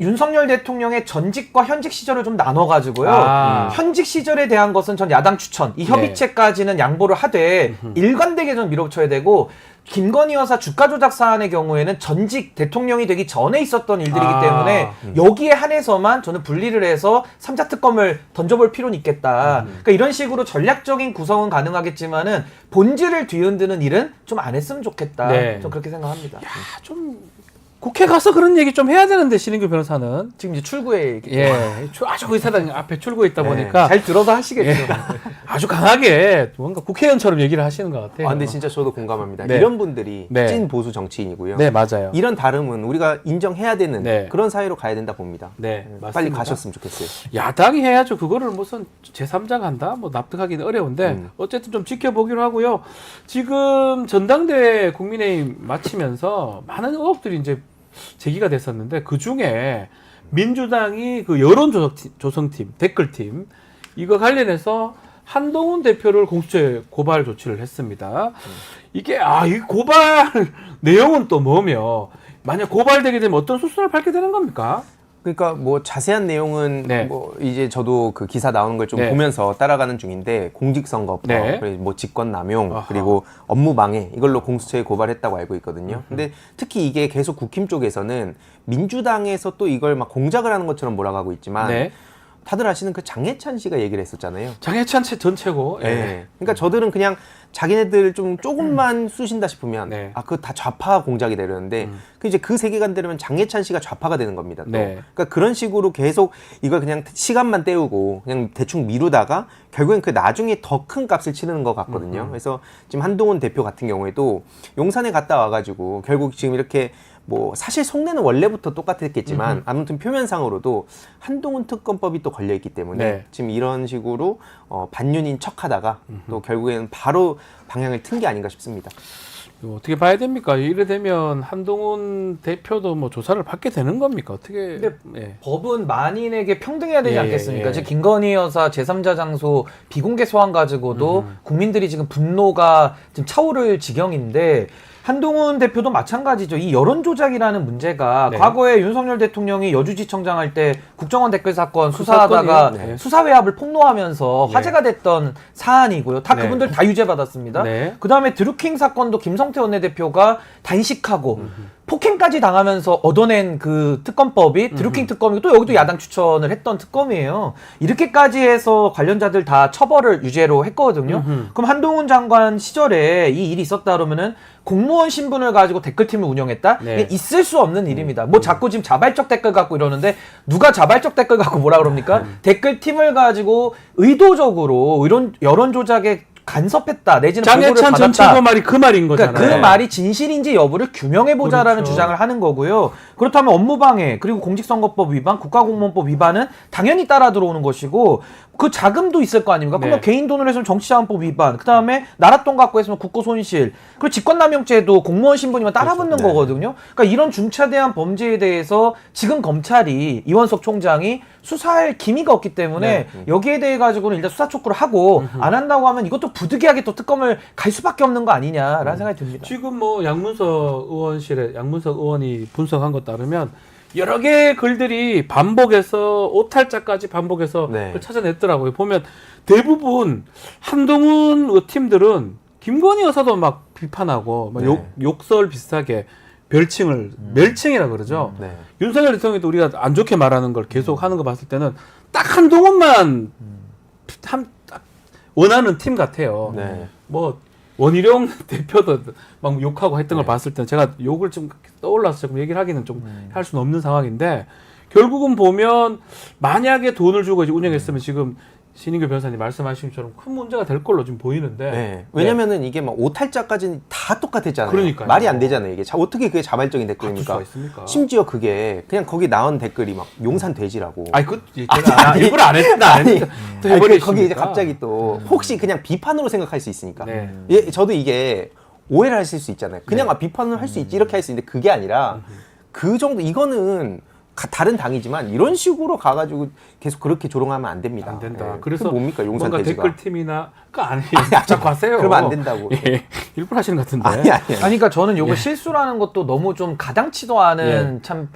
윤석열 대통령의 전직과 현직 시절을 좀 나눠가지고요. 현직 시절에 대한 것은 전 야당 추천, 이 협의체까지는 양보를 하되 일관되게 좀 밀어붙여야 되고 김건희 여사 주가 조작 사안의 경우에는 전직 대통령이 되기 전에 있었던 일들이기 때문에 여기에 한해서만 저는 분리를 해서 3자 특검을 던져볼 필요는 있겠다. 그러니까 이런 식으로 전략적인 구성은 가능하겠지만은 본질을 뒤흔드는 일은 좀 안 했으면 좋겠다.
네.
좀 그렇게 생각합니다.
좀 국회 가서 그런 얘기 좀 해야 되는데 신인규 변호사는
지금 이제 출구에 얘기.
예 아주 의사당 앞에 출구에 있다 보니까
잘 들어도 하시겠죠.
예, 아주 강하게 뭔가 국회의원처럼 얘기를 하시는 것 같아요.
아, 근데 진짜 저도 공감합니다.
네.
이런 분들이
네.
찐 보수 정치인이고요.
네 맞아요.
이런 다름은 우리가 인정해야 되는
네.
그런 사회로 가야 된다 봅니다.
네 맞습니다.
빨리 가셨으면 좋겠어요.
야당이 해야죠. 그거를 무슨 제3자가 한다? 뭐 납득하기는 어려운데 어쨌든 좀 지켜보기로 하고요. 지금 전당대회 국민의힘 마치면서 많은 의혹들이 이제 제기가 됐었는데 그 중에 민주당이 그 여론조성팀, 댓글팀 이거 관련해서 한동훈 대표를 공수처에 고발 조치를 했습니다. 이게 이 고발 내용은 또 뭐며 만약 고발되게 되면 어떤 수순을 밟게 되는 겁니까?
그러니까 뭐 자세한 내용은
네.
뭐 이제 저도 그 기사 나오는 걸 좀
네.
보면서 따라가는 중인데 공직선거법,
네.
그리고 뭐 직권남용,
아하.
그리고 업무방해 이걸로 공수처에 고발했다고 알고 있거든요. 근데 특히 이게 계속 국힘 쪽에서는 민주당에서 또 이걸 막 공작을 하는 것처럼 몰아가고 있지만
네.
다들 아시는 그 장해찬 씨가 얘기를 했었잖아요.
장해찬 전 최고.
네. 그러니까 저들은 그냥 자기네들 좀 조금만 쑤신다 싶으면
네.
그거 다 좌파 공작이다 이러는데 그 이제 그 세계관대로면 장해찬 씨가 좌파가 되는 겁니다. 또.
네.
그러니까 그런 식으로 계속 이걸 그냥 시간만 때우고 그냥 대충 미루다가 결국엔 그 나중에 더 큰 값을 치르는 것 같거든요. 그래서 지금 한동훈 대표 같은 경우에도 용산에 갔다 와가지고 결국 지금 이렇게 뭐 사실 속내는 원래부터 똑같았겠지만 아무튼 표면상으로도 한동훈 특검법이 또 걸려있기 때문에
네.
지금 이런 식으로 반윤인 척하다가 또 결국에는 바로 방향을 튼 게 아닌가 싶습니다.
이거 어떻게 봐야 됩니까? 이래 되면 한동훈 대표도 뭐 조사를 받게 되는 겁니까? 어떻게?
근데
예.
법은 만인에게 평등해야 되지
예,
않겠습니까?
예.
지금 김건희 여사 제3자 장소 비공개 소환 가지고도 국민들이 지금 분노가 지금 차오를 지경인데 한동훈 대표도 마찬가지죠. 이 여론 조작이라는 문제가
네.
과거에 윤석열 대통령이 여주지청장 할 때 국정원 댓글 사건 수사하다가
사건이요? 네.
수사외압을 폭로하면서
네.
화제가 됐던 사안이고요. 다
네.
그분들 다 유죄받았습니다.
네.
그다음에 드루킹 사건도 김성태 원내대표가 단식하고 폭행까지 당하면서 얻어낸 그 특검법이 드루킹 특검이고 또 여기도 야당 추천을 했던 특검이에요. 이렇게까지 해서 관련자들 다 처벌을 유죄로 했거든요. 그럼 한동훈 장관 시절에 이 일이 있었다 그러면은 공무원 신분을 가지고 댓글팀을 운영했다?
네.
이게 있을 수 없는 일입니다. 뭐 자꾸 지금 자발적 댓글 갖고 이러는데 누가 자발적 댓글 갖고 뭐라 그럽니까? 댓글팀을 가지고 의도적으로 이런 여론 조작에 간섭했다 내지는 보고를
장해찬 전
받았다.
최고 말이 그 말인 거잖아요.
그러니까 그 말이 진실인지 여부를 규명해보자라는
그렇죠.
주장을 하는 거고요. 그렇다면 업무방해 그리고 공직선거법 위반, 국가공무원법 위반은 당연히 따라 들어오는 것이고 그 자금도 있을 거 아닙니까? 그러면
네.
개인 돈으로 했으면 정치자금법 위반, 그 다음에 나라 돈 갖고 했으면 국고손실, 그리고 직권남용죄도 공무원 신분이면 따라붙는
그렇죠. 네.
거거든요. 그러니까 이런 중차대한 범죄에 대해서 지금 검찰이 이원석 총장이 수사할 기미가 없기 때문에 여기에 대해 가지고는 일단 수사 촉구를 하고 안 한다고 하면 이것도 부득이하게 또 특검을 갈 수밖에 없는 거 아니냐라는 생각이 듭니다.
지금 뭐 양문석 의원이 분석한 것 따르면 여러 개의 글들이 반복해서 오탈자까지 반복해서
네.
그걸 찾아냈더라고요. 보면 대부분 한동훈 팀들은 김건희 여사도 막 비판하고 막
네.
욕설 비슷하게 별칭을 멸칭이라 그러죠.
네.
윤석열 대통령도 우리가 안 좋게 말하는 걸 계속 하는 거 봤을 때는 딱 한동훈만 딱 원하는 팀 같아요.
네.
뭐 원희룡 대표도 막 욕하고 했던 걸 봤을 때 제가 욕을 좀 떠올라서 조금 얘기를 하기는 좀 할 수는 없는 상황인데 결국은 보면 만약에 돈을 주고 이제 운영했으면 지금 신인규 변호사님 말씀하신 것처럼 큰 문제가 될 걸로 지금 보이는데.
네. 왜냐면은 이게 막 오탈자까지는 다 똑같았잖아요.
그러니까요.
말이 안 되잖아요. 이게 어떻게 그게 자발적인
바뀔
댓글입니까?
수가 있습니까?
심지어 그게 그냥 거기 나온 댓글이 막 용산 돼지라고.
아니 그 제가 일부러 안 했다 안 했다 또
아니,
해버리시니까.
거기 이제 갑자기 또 혹시 그냥 비판으로 생각할 수 있으니까.
네.
예, 저도 이게 오해를 하실 수 있잖아요. 그냥 비판을 할 수 있지 이렇게 할 수 있는데 그게 아니라 그 정도 이거는 다른 당이지만 이런 식으로 가가지고 계속 그렇게 조롱하면 안 됩니다.
안 된다.
예.
그래서
그게 뭡니까 용산
뭔가
돼지가?
댓글팀이나 안 해요. 자꾸 하세요.
그러면 안 된다고.
예. 일부러 하시는 것 같은데.
아니.
아니 그러니까 저는 요거 실수라는 것도 너무 좀 가당치도 않은 참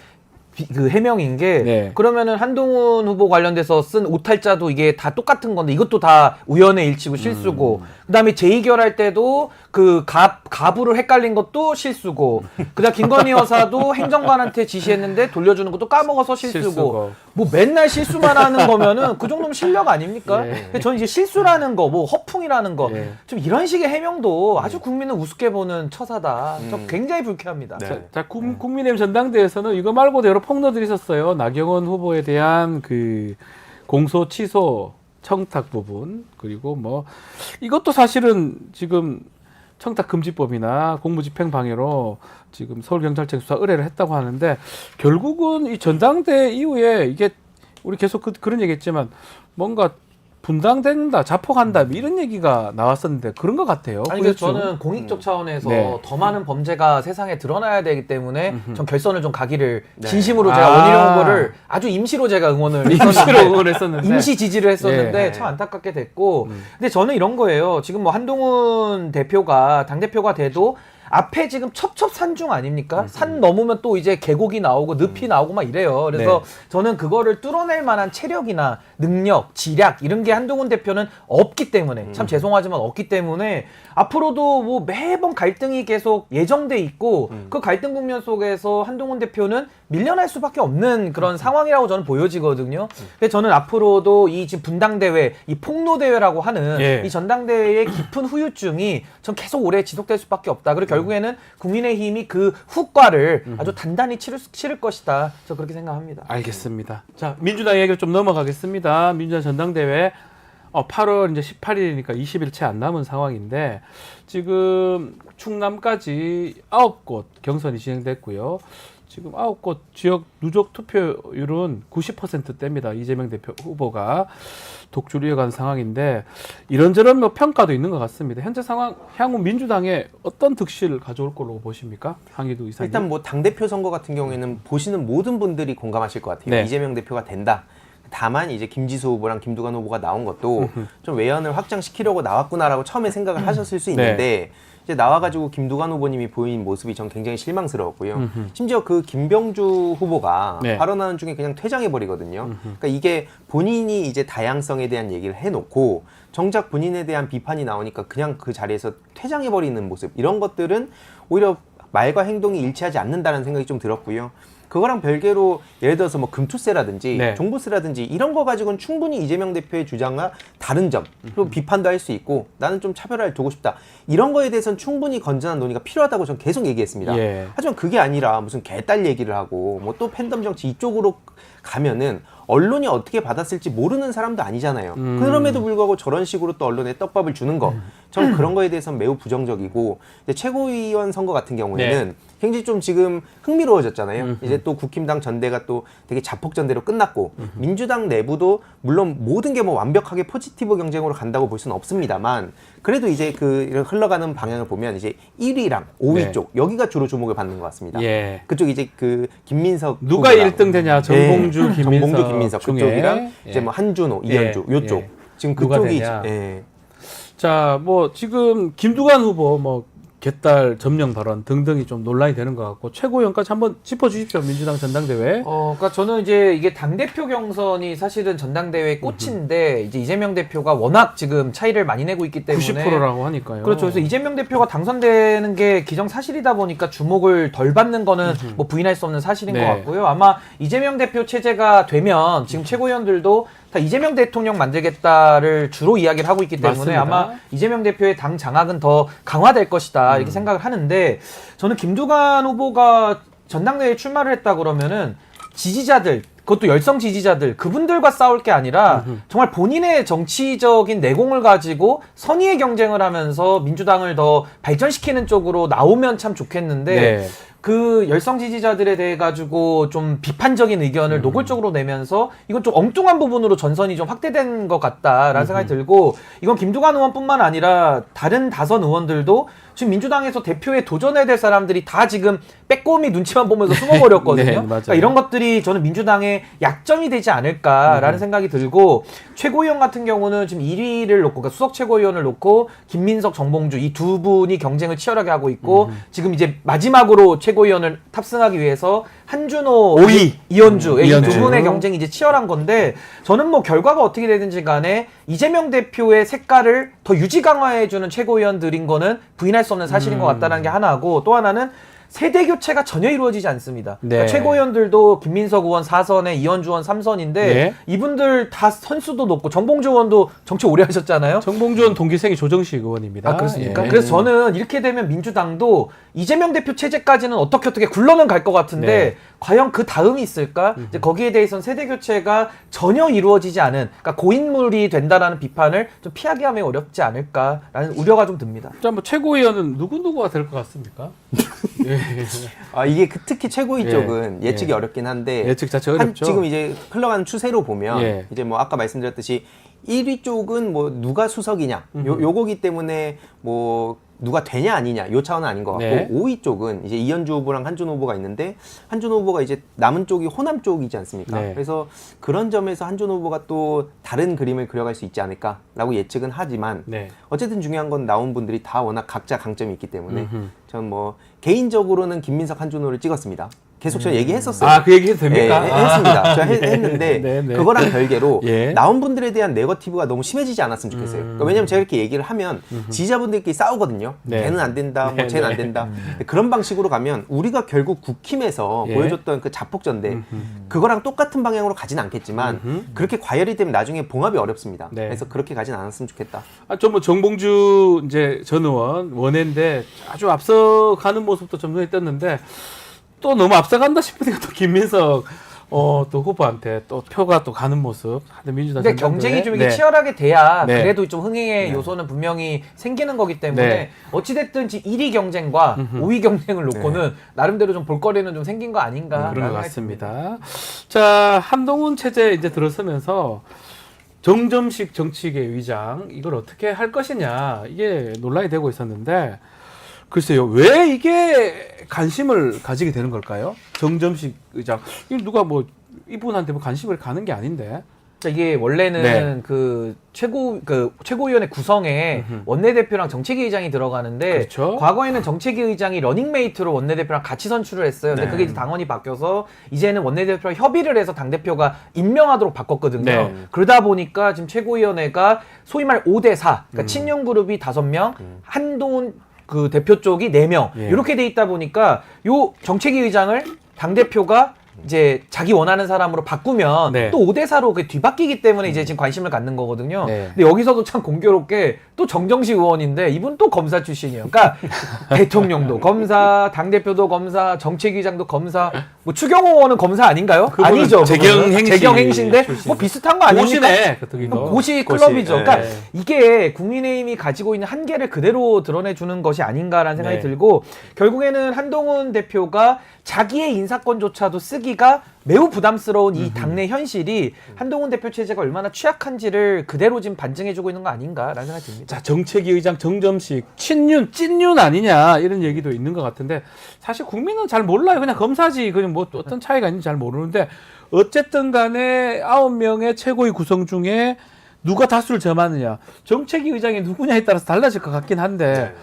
그 해명인 게
네.
그러면은 한동훈 후보 관련돼서 쓴 오탈자도 이게 다 똑같은 건데 이것도 다 우연의 일치고 실수고 그다음에 재의결할 때도 그 가부를 헷갈린 것도 실수고 그다음 김건희 여사도 행정관한테 지시했는데 돌려주는 것도 까먹어서 실수고 뭐 맨날 실수만 하는 거면은 그 정도면 실력 아닙니까?
예.
근데 저는 이제 실수라는 거 뭐 허풍이라는 거
예.
좀 이런 식의 해명도 아주 국민을 우습게 보는 처사다. 저 굉장히 불쾌합니다.
네.
자, 국민의힘 전당대회에서는 이거 말고도 여러 폭로들이 있었어요. 나경원 후보에 대한 그 공소 취소 청탁 부분 그리고 뭐 이것도 사실은 지금 청탁금지법이나 공무집행방해로 지금 서울경찰청 수사 의뢰를 했다고 하는데 결국은 이 전당대회 이후에 이게 우리 계속 그런 얘기했지만 뭔가 분당된다, 자폭한다 뭐 이런 얘기가 나왔었는데 그런 것 같아요.
아니 그래서 저는 공익적 차원에서
네.
더 많은 범죄가 세상에 드러나야 되기 때문에 전 결선을 좀 가기를
네.
진심으로 제가 원희룡 후보를 아주 임시로 제가 응원을
임시로
했었는데
응원했었는데
임시 지지를 했었는데
예.
참 안타깝게 됐고 근데 저는 이런 거예요. 지금 뭐 한동훈 대표가 당대표가 돼도 앞에 지금 첩첩산중 아닙니까? 산 넘으면 또 이제 계곡이 나오고 늪이 나오고 막 이래요. 그래서
네.
저는 그거를 뚫어낼 만한 체력이나 능력, 지략 이런 게 한동훈 대표는 없기 때문에 참 죄송하지만 없기 때문에 앞으로도 뭐 매번 갈등이 계속 예정돼 있고 그 갈등 국면 속에서 한동훈 대표는 밀려날 수밖에 없는 그런 상황이라고 저는 보여지거든요. 근데 저는 앞으로도 이 지금 분당대회, 이 폭로대회라고 하는
예.
이 전당대회의 깊은 후유증이 전 계속 오래 지속될 수밖에 없다. 그리고 결국에는 국민의힘이 그 후과를 아주 단단히 치를 것이다. 저 그렇게 생각합니다.
알겠습니다. 자, 민주당 얘기를 좀 넘어가겠습니다. 민주당 전당대회 8월 이제 18일이니까 20일 채 안 남은 상황인데 지금 충남까지 9곳 경선이 진행됐고요. 지금 9곳 지역 누적 투표율은 90%대입니다. 이재명 대표 후보가 독주를 이어가는 상황인데 이런저런 뭐 평가도 있는 것 같습니다. 현재 상황 향후 민주당에 어떤 득실을 가져올 걸로 보십니까? 황희도 이사님.
일단 뭐 당대표 선거 같은 경우에는 보시는 모든 분들이 공감하실 것 같아요.
네.
이재명 대표가 된다. 다만 이제 김지수 후보랑 김두관 후보가 나온 것도 좀 외연을 확장시키려고 나왔구나라고 처음에 생각을 하셨을 수 있는데 이제 나와가지고 김두관 후보님이 보인 모습이 전 굉장히 실망스러웠고요. 심지어 그 김병주 후보가
네.
발언하는 중에 그냥 퇴장해버리거든요. 그러니까 이게 본인이 이제 다양성에 대한 얘기를 해놓고 정작 본인에 대한 비판이 나오니까 그냥 그 자리에서 퇴장해버리는 모습 이런 것들은 오히려 말과 행동이 일치하지 않는다는 생각이 좀 들었고요. 그거랑 별개로 예를 들어서 뭐 금투세라든지
네.
종부세라든지 이런 거 가지고는 충분히 이재명 대표의 주장과 다른 점 그리고 비판도 할 수 있고 나는 좀 차별화를 두고 싶다. 이런 거에 대해서는 충분히 건전한 논의가 필요하다고 저는 계속 얘기했습니다.
예.
하지만 그게 아니라 무슨 개딸 얘기를 하고 뭐 또 팬덤 정치 이쪽으로 가면은 언론이 어떻게 받았을지 모르는 사람도 아니잖아요. 그럼에도 불구하고 저런 식으로 또 언론에 떡밥을 주는 거 저는 그런 거에 대해서는 매우 부정적이고 이제 최고위원 선거 같은 경우에는
네.
굉장히 좀 지금 흥미로워졌잖아요. 이제 또 국힘당 전대가 또 되게 자폭전대로 끝났고 민주당 내부도 물론 모든 게 뭐 완벽하게 포지티브 경쟁으로 간다고 볼 수는 없습니다만 그래도 이제 그 흘러가는 방향을 보면 이제 1위랑 5위
네.
쪽 여기가 주로 주목을 받는 것 같습니다.
예.
그쪽 이제 그 김민석
누가
후보랑
1등 되냐? 정봉주, 김민석,
정봉주, 김민석
중에.
그쪽이랑
예.
이제 뭐 한준호, 이현주
예.
요쪽
예.
지금
누가
그쪽이
되냐?
예.
자, 뭐 지금 김두관 후보 뭐 개딸 점령 발언 등등이 좀 논란이 되는 것 같고 최고위원까지 한번 짚어주십시오. 민주당 전당대회.
그러니까 저는 이제 이게 당대표 경선이 사실은 전당대회의 꽃인데 이제 이재명 대표가 워낙 지금 차이를 많이 내고 있기 때문에
90%라고 하니까요.
그렇죠. 그래서 이재명 대표가 당선되는 게 기정사실이다 보니까 주목을 덜 받는 거는 뭐 부인할 수 없는 사실인
네.
것 같고요. 아마 이재명 대표 체제가 되면 지금 최고위원들도 다 이재명 대통령 만들겠다를 주로 이야기를 하고 있기 때문에
맞습니다.
아마 이재명 대표의 당 장악은 더 강화될 것이다 이렇게 생각을 하는데 저는 김두관 후보가 전당대회에 출마를 했다 그러면은 지지자들 그것도 열성 지지자들 그분들과 싸울 게 아니라 정말 본인의 정치적인 내공을 가지고 선의의 경쟁을 하면서 민주당을 더 발전시키는 쪽으로 나오면 참 좋겠는데
네.
그 열성 지지자들에 대해 가지고 좀 비판적인 의견을 노골적으로 내면서 이건 좀 엉뚱한 부분으로 전선이 좀 확대된 것 같다라는 생각이 들고 이건 김두관 의원뿐만 아니라 다른 다선 의원들도 지금 민주당에서 대표에 도전해야 될 사람들이 다 지금 빼꼼히 눈치만 보면서 숨어버렸거든요.
네, 맞아요.
그러니까 이런 것들이 저는 민주당의 약점이 되지 않을까라는 생각이 들고 최고위원 같은 경우는 지금 1위를 놓고 그러니까 수석 최고위원을 놓고 김민석, 정봉주 이 두 분이 경쟁을 치열하게 하고 있고 지금 이제 마지막으로 최고위원을 탑승하기 위해서 한준호,
오이.
이현주 이
이현주.
두 분의 경쟁이 이제 치열한 건데 저는 뭐 결과가 어떻게 되든지 간에 이재명 대표의 색깔을 더 유지 강화해주는 최고위원들인 거는 부인할 수 없는 사실인 것 같다는 게 하나고 또 하나는 세대 교체가 전혀 이루어지지 않습니다.
네.
그러니까 최고위원들도 김민석 의원 4선에 이현주 의원 3선인데
네.
이분들 다 선수도 높고 정봉주 의원도 정치 오래 하셨잖아요.
정봉주 의원 동기생이 조정식 의원입니다.
아 그렇습니까?
예.
그래서 저는 이렇게 되면 민주당도 이재명 대표 체제까지는 어떻게 굴러는 갈 것 같은데
네.
과연 그 다음이 있을까? 이제 거기에 대해서는 세대 교체가 전혀 이루어지지 않은 그러니까 고인물이 된다라는 비판을 좀 피하기 하면 어렵지 않을까라는 우려가 좀 듭니다.
자, 뭐 최고위원은 누구가 될 것 같습니까? 예.
아, 이게 특히 최고위
예.
쪽은 예측이
예.
어렵긴 한데
예측 자체가 어렵죠.
지금 이제 흘러가는 추세로 보면
예.
이제 뭐 아까 말씀드렸듯이 1위 쪽은 뭐 누가 수석이냐 요거기 때문에 뭐 누가 되냐 아니냐 요 차원은 아닌 것 같고
네.
5위 쪽은 이제 이현주 후보랑 한준호 후보가 있는데 한준호 후보가 이제 남은 쪽이 호남 쪽이지 않습니까?
네.
그래서 그런 점에서 한준호 후보가 또 다른 그림을 그려갈 수 있지 않을까라고 예측은 하지만
네.
어쨌든 중요한 건 나온 분들이 다 워낙 각자 강점이 있기 때문에 전 뭐 개인적으로는 김민석 한준호를 찍었습니다. 계속 제가 얘기했었어요.
아, 그 얘기 해도 됩니까?
예, 했습니다. 제가
예.
했는데
네, 네.
그거랑 별개로
예.
나온 분들에 대한 네거티브가 너무 심해지지 않았으면 좋겠어요. 그러니까 왜냐면 제가 이렇게 얘기를 하면 지지자분들끼리 싸우거든요.
네.
걔는 안 된다, 뭐
네,
쟤는
네.
안 된다. 그런 방식으로 가면 우리가 결국 국힘에서
예.
보여줬던 그 자폭전대 그거랑 똑같은 방향으로 가진 않겠지만 그렇게 과열이 되면 나중에 봉합이 어렵습니다.
네.
그래서 그렇게 가진 않았으면 좋겠다.
아, 좀 뭐 정봉주 이제 전 의원 원외인데 아주 앞서가는 모습도 좀 눈에 띄었는데 또 너무 앞서간다 싶으니까 또 김민석 또 후보한테 또 표가 또 가는 모습. 하여튼 민주당
근데
전당대회.
경쟁이 좀 이게
네.
치열하게 돼야
네.
그래도 좀 흥행의 요소는 분명히 생기는 거기 때문에
네.
어찌됐든 1위 경쟁과 5위 경쟁을 놓고는 나름대로 좀 볼거리는 좀 생긴 거 아닌가
그런 것 같습니다. 자, 한동훈 체제 이제 들어서면서 정점식 정치계 위장 이걸 어떻게 할 것이냐 이게 논란이 되고 있었는데 글쎄요 왜 이게 관심을 가지게 되는 걸까요? 정점식 의장 이 누가 뭐 이분한테 뭐 관심을 가는 게 아닌데.
자, 이게 원래는
네.
그 최고위원회 구성에 원내대표랑 정책위 의장이 들어가는데
그렇죠.
과거에는 정책위 의장이 러닝메이트로 원내대표랑 같이 선출을 했어요. 근데
네.
그게 이제 당원이 바뀌어서 이제는 원내대표랑 협의를 해서 당대표가 임명하도록 바꿨거든요.
네.
그러다 보니까 지금 최고위원회가 소위 말 5대4 그러니까 친윤 그룹이 5명, 한동훈 그 대표 쪽이 4명
예.
이렇게 돼 있다 보니까 요 정책위 의장을 당대표가 이제 자기 원하는 사람으로 바꾸면
네.
또 5대4로 그 뒤바뀌기 때문에 이제 지금 관심을 갖는 거거든요.
네.
근데 여기서도 참 공교롭게 또 정정식 의원인데 이분 또 검사 출신이에요. 그러니까 대통령도 검사, 당대표도 검사, 정책위장도 검사, 뭐 추경호 의원은 검사 아닌가요?
그분은
아니죠.
재경행시
재경행시인데
출신.
뭐 비슷한 거 아닙니까?
고시네. 그쪽이도.
고시 클럽이죠.
고시,
그러니까
네.
이게 국민의힘이 가지고 있는 한계를 그대로 드러내주는 것이 아닌가라는 생각이
네.
들고 결국에는 한동훈 대표가 자기의 인사권조차도 쓰기가 매우 부담스러운 이 당내 현실이 한동훈 대표 체제가 얼마나 취약한지를 그대로 지금 반증해주고 있는 거 아닌가라는 생각이 듭니다.
자, 정책위 의장 정점식 찐윤 아니냐 이런 얘기도 있는 것 같은데 사실 국민은 잘 몰라요. 그냥 검사지 그냥 뭐 어떤 차이가 있는지 잘 모르는데 어쨌든 간에 9명의 최고위 구성 중에 누가 다수를 점하느냐 정책위 의장이 누구냐에 따라서 달라질 것 같긴 한데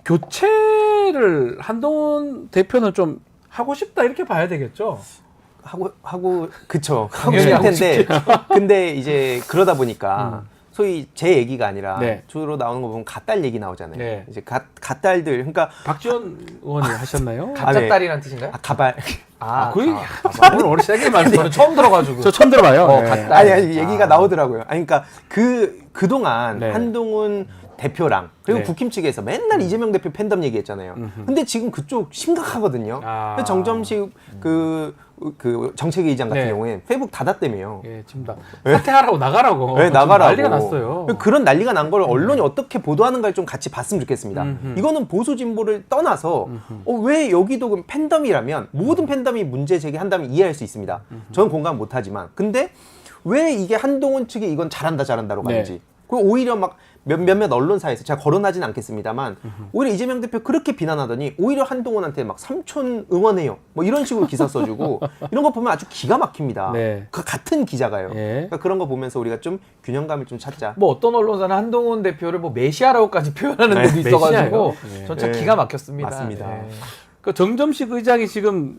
교체를 한동훈 대표는 좀 하고 싶다 이렇게 봐야 되겠죠.
하고 그쵸 하고
당연히
싶을
하고
텐데 근데 이제 그러다 보니까 소위 제 얘기가 아니라
네.
주로 나오는 거 보면 갓딸 얘기 나오잖아요.
네.
이제 갓딸들 그러니까
박지원 의원이 하셨나요?
가짜딸이란 뜻인가요?
가발
그게 오늘 오늘 세게 말씀.
저는 처음 들어가지고.
저 처음 들어봐요. 네.
갓딸.
아니 얘기가 나오더라고요. 아니 그러니까 그동안
네.
한동훈 대표랑 그리고
네.
국힘 측에서 맨날 이재명 대표 팬덤 얘기했잖아요. 근데 지금 그쪽 심각하거든요.
아.
정점식 그 정책위 의장 같은
네.
경우에 페이북 닫았다며요.
예, 지금 다 사퇴하라고 나가라고.
왜
지금
나가라고
난리가 났어요.
그런 난리가 난 걸 언론이 어떻게 보도하는가를 좀 같이 봤으면 좋겠습니다. 이거는 보수 진보를 떠나서 왜 여기도 그럼 팬덤이라면 모든 팬덤이 문제 제기한다면 이해할 수 있습니다. 저는 공감 못하지만 근데 왜 이게 한동훈 측이 이건 잘한다로 가는지
네.
그리고 오히려 막 몇몇 언론사에서 제가 거론하진 않겠습니다만 오히려 이재명 대표 그렇게 비난하더니 오히려 한동훈한테 막 삼촌 응원해요 뭐 이런 식으로 기사 써주고 이런 거 보면 아주 기가 막힙니다.
네.
그 같은 기자가요.
예.
그러니까 그런 거 보면서 우리가 좀 균형감을 좀 찾자.
뭐 어떤 언론사는 한동훈 대표를 뭐 메시아라고까지 표현하는
네,
데도 있어가지고
메시아요?
전 참
네.
기가 막혔습니다.
맞습니다.
네.
그 정점식 의장이 지금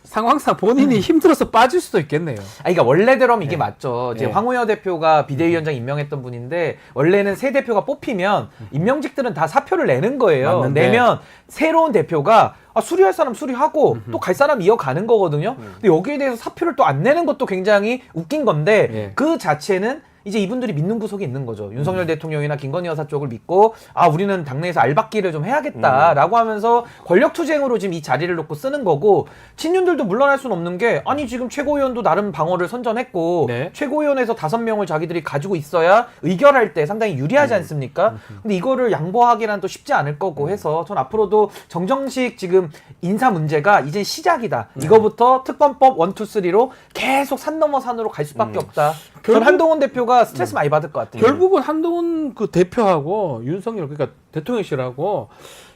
상황상 본인이 힘들어서 빠질 수도 있겠네요.
그러니까 원래대로면 이게 맞죠. 이제
네.
황우여 대표가 비대위원장 임명했던 분인데 원래는 새 대표가 뽑히면 임명직들은 다 사표를 내는 거예요.
맞는데.
내면 새로운 대표가 수리할 사람 수리하고 또 갈 사람 이어가는 거거든요. 근데 여기에 대해서 사표를 또 안 내는 것도 굉장히 웃긴 건데
예.
그 자체는 이제 이분들이 믿는 구석이 있는 거죠. 윤석열 대통령이나 김건희 여사 쪽을 믿고 우리는 당내에서 알박기를 좀 해야겠다라고 하면서 권력투쟁으로 지금 이 자리를 놓고 쓰는 거고 친윤들도 물러날 수는 없는 게 아니 지금 최고위원도 나름 방어를 선전했고
네.
최고위원에서 5명을 자기들이 가지고 있어야 의결할 때 상당히 유리하지 않습니까? 근데 이거를 양보하기란 또 쉽지 않을 거고 해서 전 앞으로도 정정식 지금 인사 문제가 이젠 시작이다. 이거부터 특검법 1, 2, 3로 계속 산 넘어 산으로 갈 수밖에 없다. 전 한동훈 대표가 스트레스 많이 받을 것 같아요.
결국은 한동훈 그 대표하고 윤석열 그러니까 대통령실하고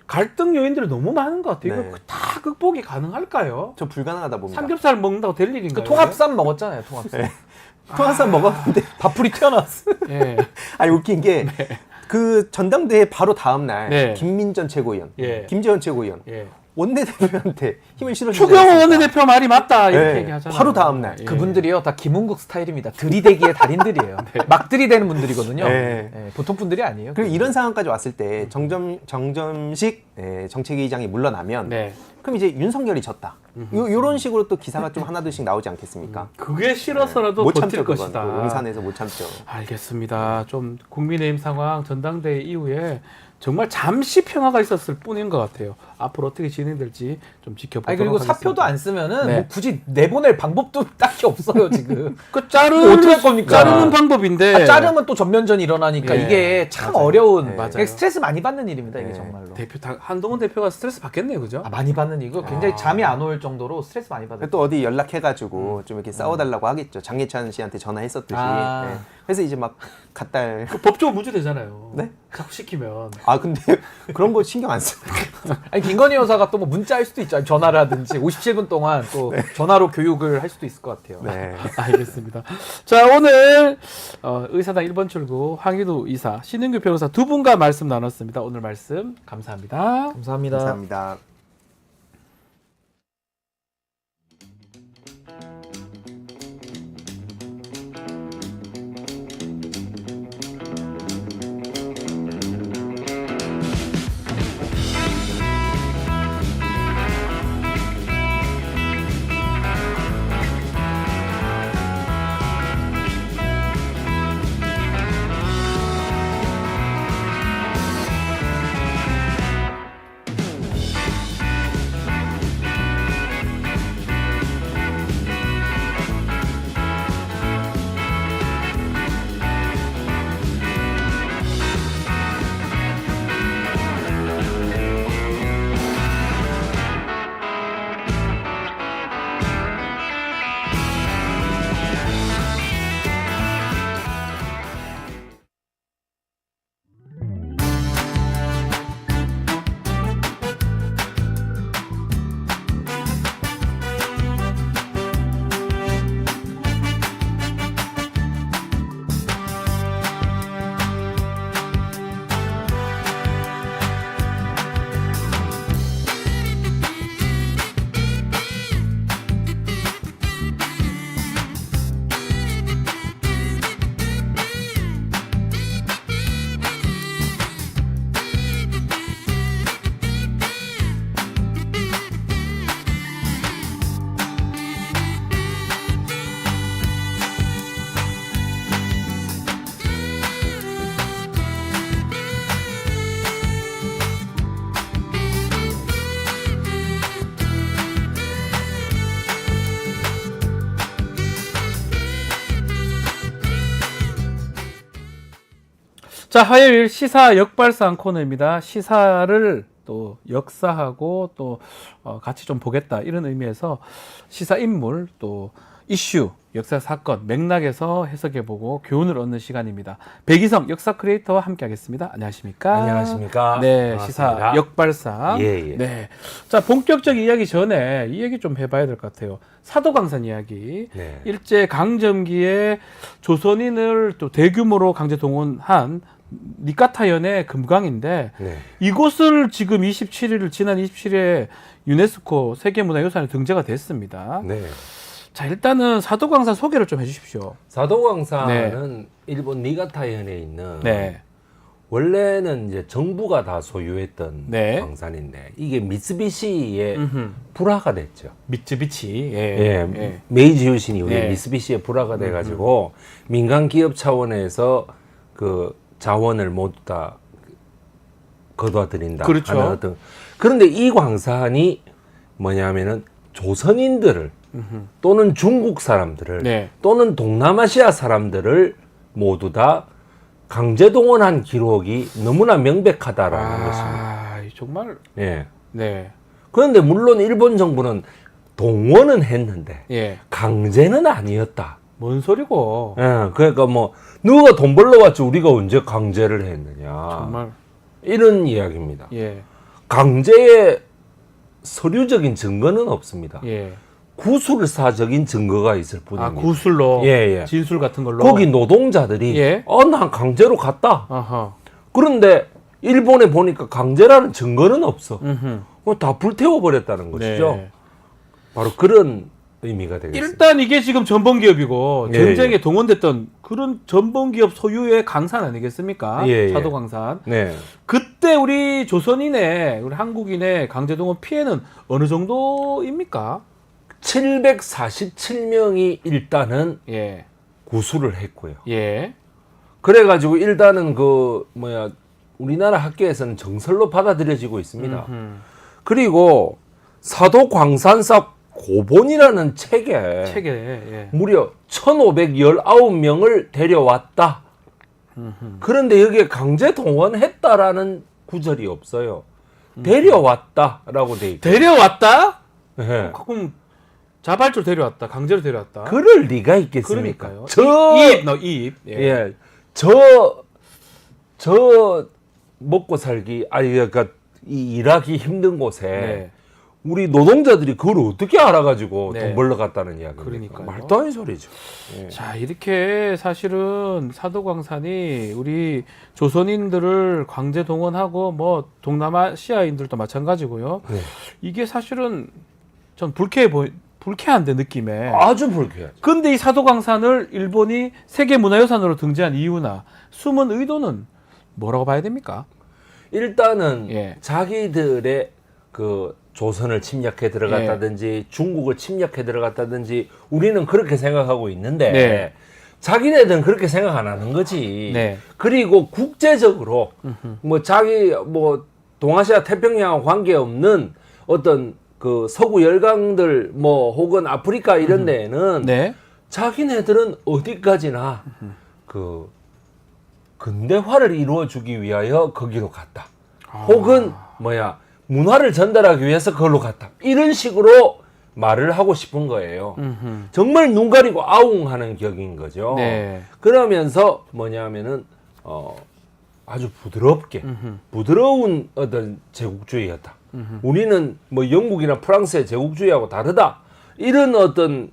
갈등 요인들이 너무 많은 것 같아요.
네.
이거 다 극복이 가능할까요?
저 불가능하다 봅니다.
삼겹살 먹는다고 될 일인가요?
그 통합쌈 먹었잖아요. 통합쌈.
통합산 먹었는데
밥풀이 튀어나왔어.
예.
아니 웃긴 게 그 전당대회 바로 다음 날
네.
김민전 최고위원,
예.
김재원 최고위원
예.
원내대표한테 힘을 실어주지
추경호
않습니까?
원내대표 말이 맞다 이렇게
네.
얘기하잖아요.
바로 다음 날.
예.
그분들이요 다 김은국 스타일입니다. 들이대기의 달인들이에요. 막 들이대는 분들이거든요.
네.
예, 보통 분들이 아니에요.
그리고 이런 상황까지 왔을 때 정점식 정책위의장이 물러나면
네.
그럼 이제 윤석열이 졌다. 요런 식으로 또 기사가 좀 하나둘씩 나오지 않겠습니까?
그게 싫어서라도
못
버틸
참죠, 그건.
것이다.
또 용산에서 못 참죠.
알겠습니다. 좀 국민의힘 상황 전당대회 이후에 정말 잠시 평화가 있었을 뿐인 것 같아요. 앞으로 어떻게 진행될지 좀 지켜보도록
아니 그리고
하겠습니다.
사표도 안 쓰면은
네.
뭐 굳이 내보낼 방법도 딱히 없어요 지금.
그 자르는
뭐 어떻게 할 겁니까?
자르는 방법인데
자르면 또 전면전이 일어나니까
예.
이게 참
맞아요.
어려운
네. 맞아요.
스트레스 많이 받는 일입니다 이게
네.
정말로.
한동훈 대표가 스트레스 받겠네요, 그죠?
많이 받는 이거 굉장히 잠이 안 올 정도로 스트레스 많이 받아요.
또 어디 연락해가지고 좀 이렇게 싸워달라고 하겠죠. 장예찬 씨한테 전화했었듯이.
아.
네. 그래서 이제 막 갓달.
그 법적으로 문제 되잖아요.
네?
자꾸 시키면.
아 근데 그런 거 신경 안 써.
아니 김건희 여사가 또 뭐 문자할 수도 있죠. 전화라든지 57분 동안 또 전화로 교육을 할 수도 있을 것 같아요.
네.
알겠습니다. 자, 오늘 의사당 1번 출구 황희도 이사, 신은규 변호사 두 분과 말씀 나눴습니다. 오늘 말씀 감사합니다.
감사합니다.
감사합니다.
자, 화요일 시사 역발상 코너입니다. 시사를 또 역사하고 또 같이 좀 보겠다 이런 의미에서 시사 인물 또 이슈, 역사 사건 맥락에서 해석해보고 교훈을 얻는 시간입니다. 백이성 역사 크리에이터와 함께하겠습니다. 안녕하십니까?
안녕하십니까?
네,
반갑습니다.
시사 역발상.
예.
네, 자 본격적 이야기 전에 이 얘기 좀 해봐야 될 것 같아요. 사도광산 이야기.
네.
일제 강점기에 조선인을 또 대규모로 강제 동원한 니카타현의 금강인데
네.
이곳을 지금 27일 지난 27일에 유네스코 세계문화유산에 등재가 됐습니다.
네.
자, 일단은 사도광산 소개를 좀 해주십시오.
사도광산은 일본 니가타현에 있는
네.
원래는 이제 정부가 다 소유했던
네.
광산인데 이게 미쓰비시의
음흠.
불화가 됐죠.
미쯔비치.
예. 메이지 유신 이후에
네.
미쓰비시의 불화가 돼가지고 민간 기업 차원에서 그 자원을 모두 다 거둬들인다.
그렇죠.
하는 어떤 그런데 이 광산이 뭐냐면은 조선인들을 또는 중국 사람들을
네.
또는 동남아시아 사람들을 모두 다 강제 동원한 기록이 너무나 명백하다라는 것입니다.
아, 정말.
예.
네.
그런데 물론 일본 정부는 동원은 했는데
예.
강제는 아니었다.
뭔 소리고.
예. 그러니까 뭐 누가 돈 벌러 왔지 우리가 언제 강제를 했느냐.
정말.
이런 이야기입니다.
예.
강제의 서류적인 증거는 없습니다.
예.
구술사적인 증거가 있을 뿐입니다.
아, 구술로.
예.
진술 같은 걸로.
거기 노동자들이
예.
난 강제로 갔다.
아하.
그런데 일본에 보니까 강제라는 증거는 없어.
음흠.
다 불태워 버렸다는 것이죠.
네.
바로 그런 의미가 되겠습니다.
일단 이게 지금 전범기업이고
예,
전쟁에 동원됐던 그런 전범기업 소유의 강산 아니겠습니까?
예.
사도광산.
네.
그때 우리 조선인의 우리 한국인의 강제동원 피해는 어느 정도입니까?
747명이 일단은
예.
구술을 했고요.
예.
그래가지고 일단은 우리나라 학계에서는 정설로 받아들여지고 있습니다. 그리고 사도광산사 고본이라는 책에
책에 예.
무려 1519명을 데려왔다. 그런데 여기에 강제 동원했다라는 구절이 없어요. 데려왔다라고 돼 있고.
데려왔다?
예.
그럼 자발적으로 데려왔다. 강제로 데려왔다.
그럴 리가 있겠습니까?
그러니까요. 이입.
예. 저 먹고 살기 그러니까 이 일하기 힘든 곳에
네.
우리 노동자들이 그걸 어떻게 알아가지고
네.
돈 벌러 갔다는 이야기입니까?
그러니까요.
말도 안 되는 소리죠. 예.
자, 이렇게 사실은 사도광산이 우리 조선인들을 강제 동원하고 뭐 동남아시아인들도 마찬가지고요.
네.
이게 사실은 전 불쾌한데 느낌에.
아주 불쾌하죠.
근데 이 사도광산을 일본이 세계문화유산으로 등재한 이유나 숨은 의도는 뭐라고 봐야 됩니까?
일단은
예.
자기들의 그 조선을 침략해 들어갔다든지 중국을 침략해 들어갔다든지 우리는 그렇게 생각하고 있는데
네.
자기네들은 그렇게 생각 안 하는 거지.
네.
그리고 국제적으로 뭐 동아시아 태평양과 관계없는 어떤 그 서구 열강들 뭐 혹은 아프리카 이런 데에는
네.
자기네들은 어디까지나 그 근대화를 이루어주기 위하여 거기로 갔다. 혹은 문화를 전달하기 위해서 그걸로 갔다. 이런 식으로 말을 하고 싶은 거예요. 정말 눈 가리고 아웅하는 격인 거죠.
네.
그러면서 뭐냐면은 아주 부드럽게 부드러운 어떤 제국주의였다. 우리는 뭐 영국이나 프랑스의 제국주의하고 다르다. 이런 어떤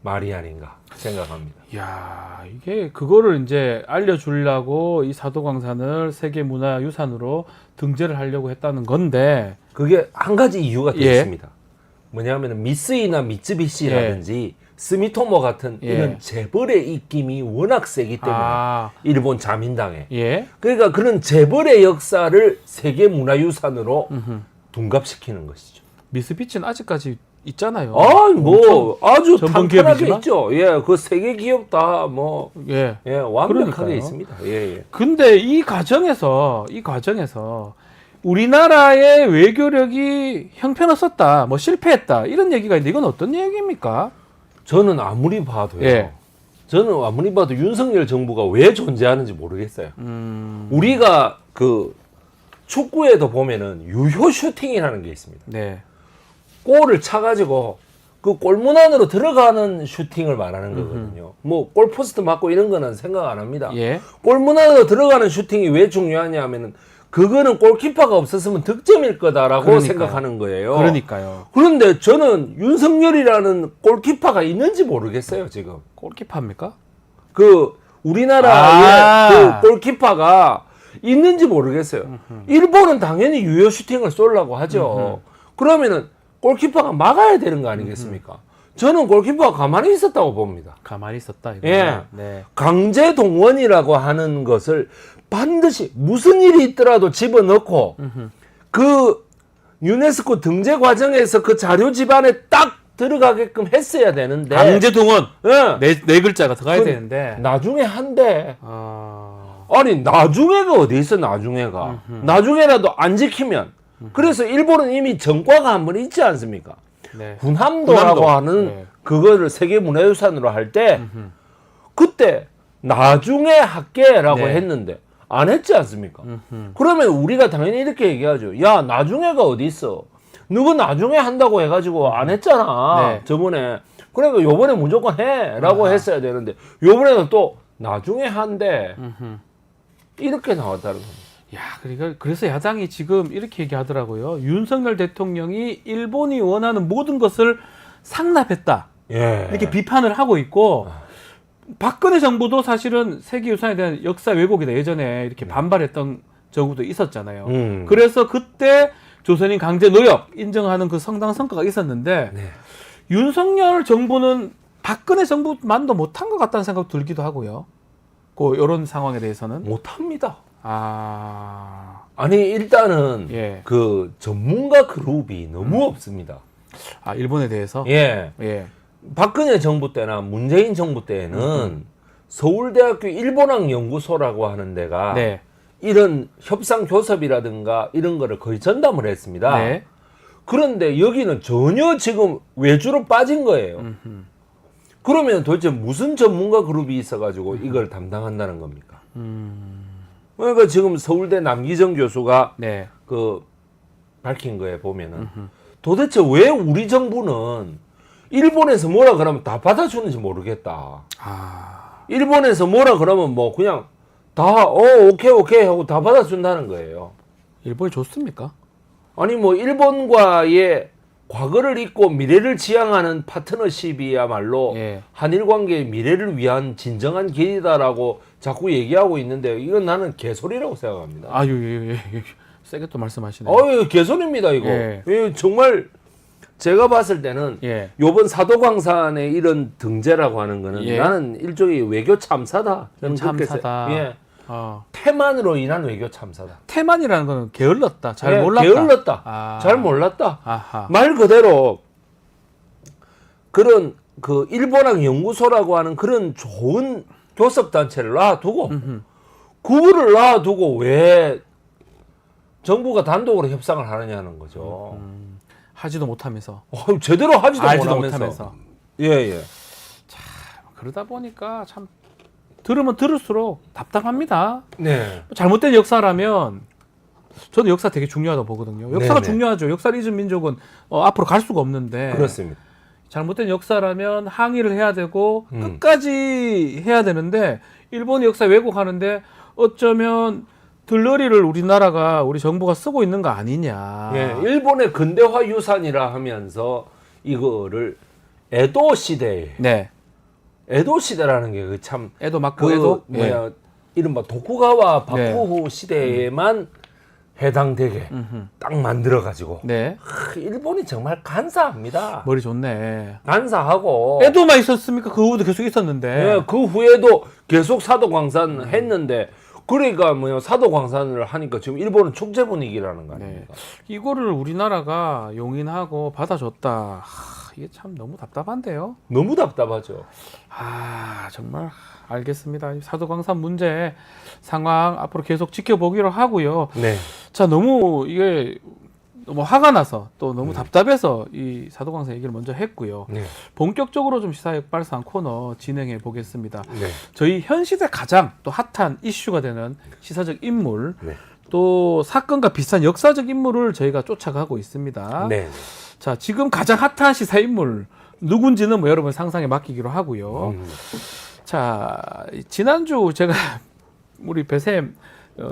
말이 아닌가 생각합니다.
야, 이게 그거를 이제 알려주려고 이 사도광산을 세계문화유산으로 등재를 하려고 했다는 건데.
그게 한 가지 이유가
예.
있습니다. 뭐냐면 미쓰이나 미쯔비시라든지 스미토모 같은
예.
이런 재벌의 입김이 워낙 세기 때문에 일본 자민당에
예.
그러니까 그런 재벌의 역사를 세계문화유산으로 둥갑시키는 것이죠.
미쓰비치는 아직까지 있잖아요.
아주
전범
탄탄하게
기업이지만?
있죠. 예, 그 세계 기업 다
예.
완벽하게
그러니까요.
있습니다. 예.
근데 이 과정에서 우리나라의 외교력이 형편없었다, 뭐 실패했다 이런 얘기가 있는데 이건 어떤 얘기입니까?
저는 아무리 봐도요.
예.
저는 아무리 봐도 윤석열 정부가 왜 존재하는지 모르겠어요. 우리가 그 축구에도 보면은 유효 슈팅이라는 게 있습니다.
네.
골을 차가지고 그 골문 안으로 들어가는 슈팅을 말하는 거거든요. 뭐 골포스트 맞고 이런 거는 생각 안 합니다.
예.
골문 안으로 들어가는 슈팅이 왜 중요하냐 하면은 그거는 골키퍼가 없었으면 득점일 거다라고
그러니까요.
생각하는 거예요.
그러니까요.
그런데 저는 윤석열이라는 골키퍼가 있는지 모르겠어요, 지금.
골키퍼입니까?
그 우리나라의 그 골키퍼가 있는지 모르겠어요. 일본은 당연히 유효 슈팅을 쏠라고 하죠. 그러면은 골키퍼가 막아야 되는 거 아니겠습니까? 저는 골키퍼가 가만히 있었다고 봅니다.
가만히 있었다. 이거.
예.
네.
강제 동원이라고 하는 것을 반드시 무슨 일이 있더라도 집어넣고 그 유네스코 등재 과정에서 그 자료 집안에 딱 들어가게끔 했어야 되는데
강제 동원.
예.
네 글자가 들어가야
그-
되는데.
나중에 한대.
아.
아니 나중에가 어디 있어 나중에가. 나중에라도 안 지키면. 그래서 일본은 이미 전과가 한 번 있지 않습니까?
네.
군함도라고
군함도.
하는
네.
그거를 세계문화유산으로 할 때 그때 나중에 할게라고
네.
했는데 안 했지 않습니까? 그러면 우리가 당연히 이렇게 얘기하죠. 야 나중에가 어디 있어? 누구 나중에 한다고 해가지고 안 했잖아.
네.
저번에. 그러니까 요번에 무조건 해라고 했어야 되는데 요번에는 또 나중에 한대. 이렇게 나왔다는 겁니다.
야, 그러니까 그래서 야당이 지금 이렇게 얘기하더라고요. 윤석열 대통령이 일본이 원하는 모든 것을 상납했다.
예.
이렇게 비판을 하고 있고 박근혜 정부도 사실은 세계유산에 대한 역사 왜곡이다. 예전에 이렇게 반발했던 정부도 있었잖아요. 그래서 그때 조선인 강제 노역 인정하는 그 성당 성과가 있었는데
네.
윤석열 정부는 박근혜 정부만도 못한 것 같다는 생각 들기도 하고요. 그 이런 상황에 대해서는
못합니다.
아니
일단은
예.
그 전문가 그룹이 너무 없습니다.
일본에 대해서
예.
예.
박근혜 정부 때나 문재인 정부 때는 서울대학교 일본학 연구소라고 하는 데가
네.
이런 협상 교섭이라든가 이런 거를 거의 전담을 했습니다.
네.
그런데 여기는 전혀 지금 외주로 빠진 거예요. 그러면 도대체 무슨 전문가 그룹이 있어가지고 이걸 담당한다는 겁니까? 그러니까 지금 서울대 남기정 교수가
네.
그 밝힌 거에 보면은 도대체 왜 우리 정부는 일본에서 뭐라 그러면 다 받아주는지 모르겠다. 일본에서 뭐라 그러면 뭐 그냥 다 오케이 하고 다 받아준다는 거예요.
일본이 좋습니까?
아니 뭐 일본과의 과거를 잊고 미래를 지향하는 파트너십이야말로
예.
한일 관계의 미래를 위한 진정한 길이다라고 자꾸 얘기하고 있는데 이건 나는 개소리라고 생각합니다.
아유, 예. 세게 또 말씀하시네요.
어유 개소리입니다 이거.
예.
예, 정말 제가 봤을 때는
예.
요번 사도광산의 이런 등재라고 하는 거는
예.
나는 일종의 외교 참사다. 저는 그렇게
참사다.
예.
아,
태만으로 인한 외교 참사다.
태만이라는 거는 게을렀다. 잘
예,
몰랐다.
게을렀다. 잘 몰랐다.
아하.
말 그대로 그런 그 일본학 연구소라고 하는 그런 좋은 교섭 단체를 놔두고 그거를 놔두고 왜 정부가 단독으로 협상을 하느냐는 거죠.
하지도 못하면서.
제대로 하지도
알지도
못하면서.
못하면서.
예.
그러다 보니까 참 들으면 들을수록 답답합니다.
네.
잘못된 역사라면 저는 역사 되게 중요하다고 보거든요. 역사가
네네.
중요하죠. 역사를 잊은 민족은 앞으로 갈 수가 없는데
그렇습니다.
잘못된 역사라면 항의를 해야 되고 끝까지 해야 되는데 일본의 역사 왜곡하는데 어쩌면 들러리를 우리나라가 우리 정부가 쓰고 있는 거 아니냐.
예, 일본의 근대화 유산이라 하면서 이거를 에도 시대에
네.
에도 시대라는 게 참
에도 맞고
그
에도
뭐야 이른바 도쿠가와
네.
바쿠후 시대에만 해당되게 딱 만들어 가지고
네.
일본이 정말 간사합니다.
머리 좋네.
간사하고
에도만 있었습니까? 그 후도 계속 있었는데.
예, 그 후에도 계속 사도광산 했는데 그러니까 뭐야 사도광산을 하니까 지금 일본은 축제 분위기라는 거 아닙니까?
이거를 우리나라가 용인하고 받아줬다. 이게 참 너무 답답한데요.
너무 답답하죠.
정말 알겠습니다. 사도광산 문제 상황 앞으로 계속 지켜보기로 하고요.
네.
자, 너무 이게 너무 화가 나서 또 너무 답답해서 이 사도광사 얘기를 먼저 했고요.
네.
본격적으로 좀 시사역발상 코너 진행해 보겠습니다.
네.
저희 현 시대 가장 또 핫한 이슈가 되는 시사적 인물,
네.
또 사건과 비슷한 역사적 인물을 저희가 쫓아가고 있습니다.
네.
자, 지금 가장 핫한 시사 인물 누군지는 뭐 여러분 상상에 맡기기로 하고요. 자, 지난주 제가 우리 배샘